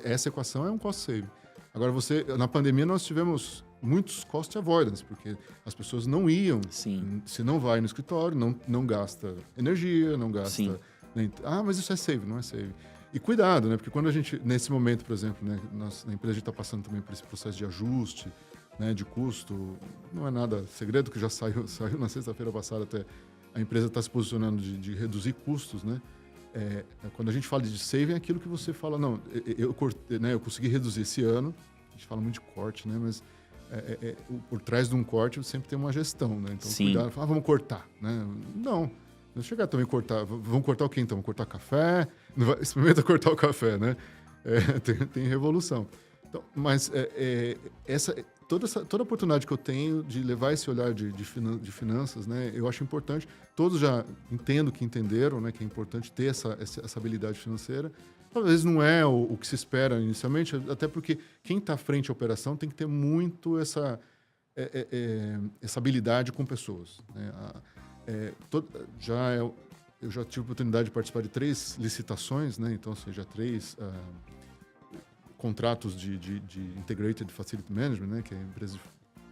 essa equação é um cost save. Agora, na pandemia, nós tivemos muitos cost avoidance, porque as pessoas não iam. Sim. Se não vai no escritório, não gasta energia, não gasta... Sim. Né? Mas isso é save, não é save. E cuidado, né? Porque quando a gente, nesse momento, por exemplo, né, na empresa a gente está passando também por esse processo de ajuste, né, de custo, não é nada segredo, que já saiu na sexta-feira passada até, a empresa está se posicionando de reduzir custos, né? Quando a gente fala de saving, é aquilo que você fala, não, eu consegui reduzir esse ano, a gente fala muito de corte, né? Mas por trás de um corte sempre tem uma gestão, né? Então, Sim. cuidado, vamos cortar, né? Não chegar também a cortar, vamos cortar o quê então? Cortar café? Experimenta cortar o café, né? Tem revolução. Então, mas toda a oportunidade que eu tenho de levar esse olhar de finanças, né, eu acho importante. Todos já entendo que entenderam, né, que é importante ter essa habilidade financeira. Talvez não é o que se espera inicialmente, até porque quem está à frente à operação tem que ter muito essa habilidade com pessoas. Né? Eu já tive a oportunidade de participar de 3 licitações, né, então, ou seja, 3... contratos de Integrated Facility Management, né, que é a empresa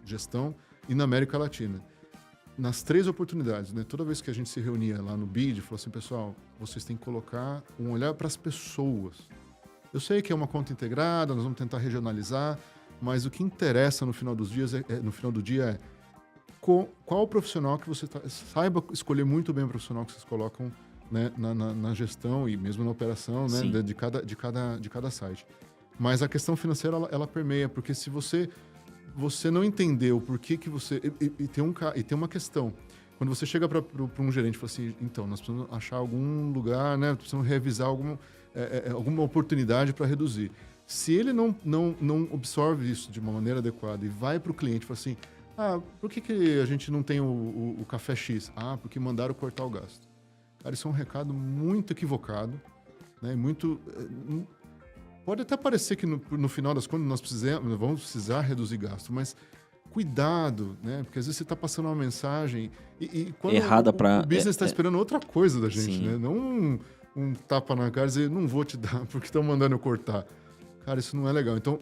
de gestão, e na América Latina. Nas 3 oportunidades, né, toda vez que a gente se reunia lá no BID, falou assim, pessoal, vocês têm que colocar um olhar para as pessoas. Eu sei que é uma conta integrada, nós vamos tentar regionalizar, mas o que interessa no final dos dias no final do dia é qual o profissional que você saiba escolher muito bem o profissional que vocês colocam, né, na gestão e mesmo na operação, né, de cada site. Mas a questão financeira ela permeia, porque se você não entendeu por que você... E tem uma questão. Quando você chega para um gerente e fala assim, então, nós precisamos achar algum lugar, né? Precisamos revisar alguma oportunidade para reduzir. Se ele não absorve isso de uma maneira adequada e vai para o cliente e fala assim, por que a gente não tem o café X? Porque mandaram cortar o gasto. Cara, isso é um recado muito equivocado, né? Muito... Pode até parecer que no final das contas nós vamos precisar reduzir gasto, mas cuidado, né? Porque às vezes você está passando uma mensagem e quando errada para o business está esperando outra coisa da gente, sim. né? Não um tapa na cara e dizer, não vou te dar porque estão mandando eu cortar. Cara, isso não é legal. Então,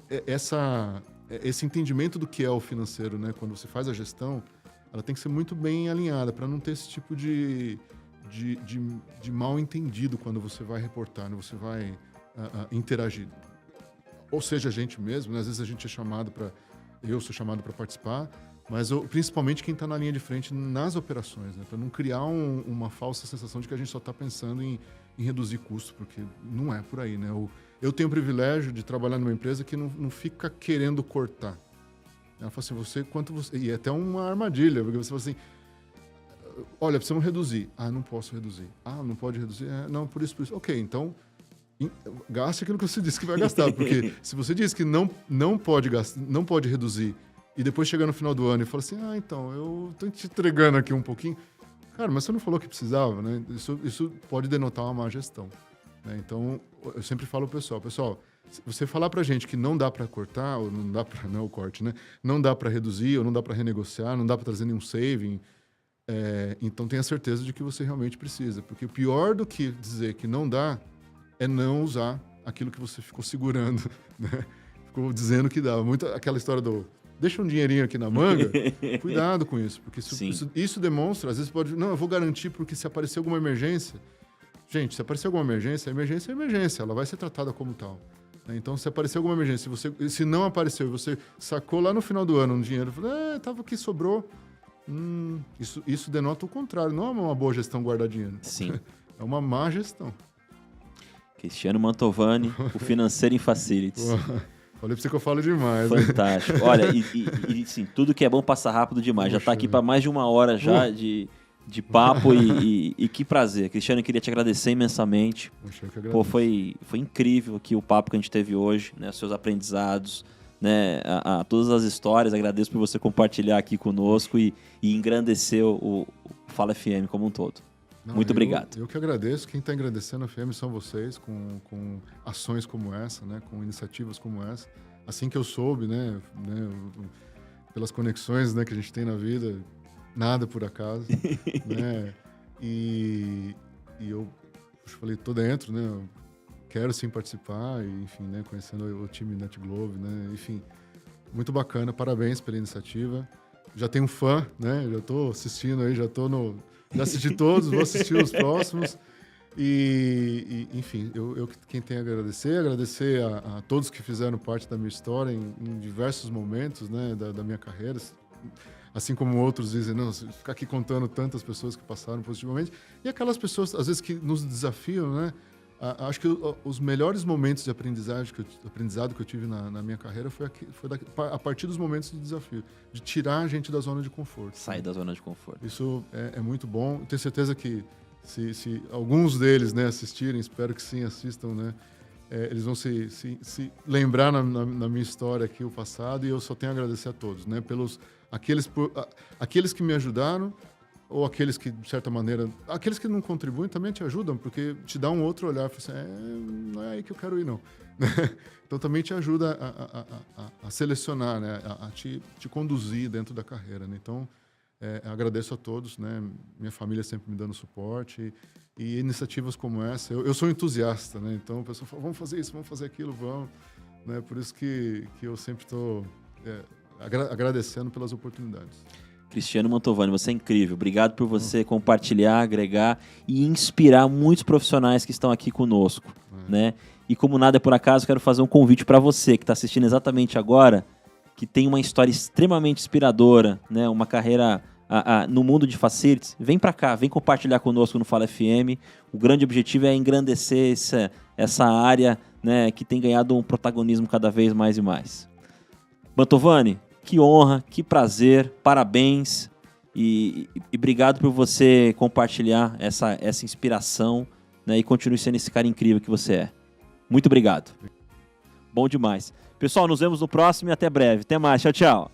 esse entendimento do que é o financeiro, né? Quando você faz a gestão, ela tem que ser muito bem alinhada para não ter esse tipo de mal entendido quando você vai reportar, né? Você vai interagir. Ou seja, a gente mesmo, né? Às vezes a gente é chamado eu sou chamado para participar, mas principalmente quem está na linha de frente nas operações, né? Para não criar uma falsa sensação de que a gente só está pensando em reduzir custos, porque não é por aí, né? Eu tenho o privilégio de trabalhar numa empresa que não fica querendo cortar. Ela fala assim, e é até uma armadilha, porque você fala assim, olha, precisamos reduzir. Não posso reduzir. Não pode reduzir? Não, por isso. Ok, então gaste aquilo que você disse que vai gastar, porque se você diz que não pode gastar, não pode reduzir, e depois chegar no final do ano e fala assim, então, eu estou te entregando aqui um pouquinho. Cara, mas você não falou que precisava, né? Isso pode denotar uma má gestão, né? Então, eu sempre falo pro pessoal, se você falar pra gente que não dá para cortar, ou não dá para, não, o corte, né? Não dá para reduzir, ou não dá para renegociar, não dá para trazer nenhum saving, então tenha certeza de que você realmente precisa, porque o pior do que dizer que não dá é não usar aquilo que você ficou segurando, né? Ficou dizendo que dá. Muito aquela história do deixa um dinheirinho aqui na manga, cuidado com isso, porque isso demonstra, às vezes pode... Não, eu vou garantir porque se aparecer alguma emergência... Gente, se aparecer alguma emergência, a emergência é emergência, ela vai ser tratada como tal. Então, se aparecer alguma emergência, se não apareceu e você sacou lá no final do ano um dinheiro, tava aqui, sobrou... Isso denota o contrário, não é uma boa gestão guardar dinheiro. Sim. É uma má gestão. Cristiano Mantovani, o financeiro em facilities. Falei pra você que eu falo demais. Fantástico. Né? Olha, e sim, tudo que é bom passa rápido demais. Já está aqui para mais de 1 hora já de papo e que prazer. Cristiano, eu queria te agradecer imensamente. Pô, foi incrível aqui o papo que a gente teve hoje, né? Os seus aprendizados, né? Todas as histórias. Agradeço por você compartilhar aqui conosco e engrandecer o Fala FM como um todo. Muito obrigado. Eu que agradeço. Quem está engrandecendo a FM são vocês, com ações como essa, né, com iniciativas como essa. Assim que eu soube, né, pelas conexões, né, que a gente tem na vida, nada por acaso. Né, e eu falei, tô dentro, né, eu quero sim participar, e, enfim, né, conhecendo o time NetGlobe, né, enfim, muito bacana. Parabéns pela iniciativa. Já tenho um fã, né, já estou assistindo aí, já assisti todos, vou assistir os próximos. Enfim, eu quem tem a agradecer a todos que fizeram parte da minha história em diversos momentos, né, da minha carreira. Assim como outros dizem, não, ficar aqui contando tantas pessoas que passaram positivamente. E aquelas pessoas, às vezes, que nos desafiam, né? Acho que os melhores momentos de aprendizado que eu tive na minha carreira foi a partir dos momentos de desafio, de tirar a gente da zona de conforto. Sair da zona de conforto. Isso é muito bom. Eu tenho certeza que se alguns deles, né, assistirem, espero que sim, assistam, né, eles vão se lembrar na minha história aqui, o passado, e eu só tenho a agradecer a todos, né, aqueles que me ajudaram, ou aqueles que, de certa maneira... Aqueles que não contribuem também te ajudam, porque te dá um outro olhar. Assim, não é aí que eu quero ir, não. Então, também te ajuda a selecionar, né? A te conduzir dentro da carreira. Né? Então, agradeço a todos. Né? Minha família sempre me dando suporte. E iniciativas como essa... Eu sou entusiasta, né? Então, o pessoal fala, vamos fazer isso, vamos fazer aquilo, vamos... né? Por isso que eu sempre estou agradecendo pelas oportunidades. Cristiano Mantovani, você é incrível. Obrigado por você compartilhar, agregar e inspirar muitos profissionais que estão aqui conosco, né? E como nada é por acaso, quero fazer um convite para você que está assistindo exatamente agora, que tem uma história extremamente inspiradora, né? Uma carreira no mundo de facilities. Vem para cá, vem compartilhar conosco no Fala FM. O grande objetivo é engrandecer essa área, né, que tem ganhado um protagonismo cada vez mais e mais. Mantovani, que honra, que prazer, parabéns e obrigado por você compartilhar essa inspiração, né, e continue sendo esse cara incrível que você é. Muito obrigado. Bom demais. Pessoal, nos vemos no próximo e até breve. Até mais. Tchau, tchau.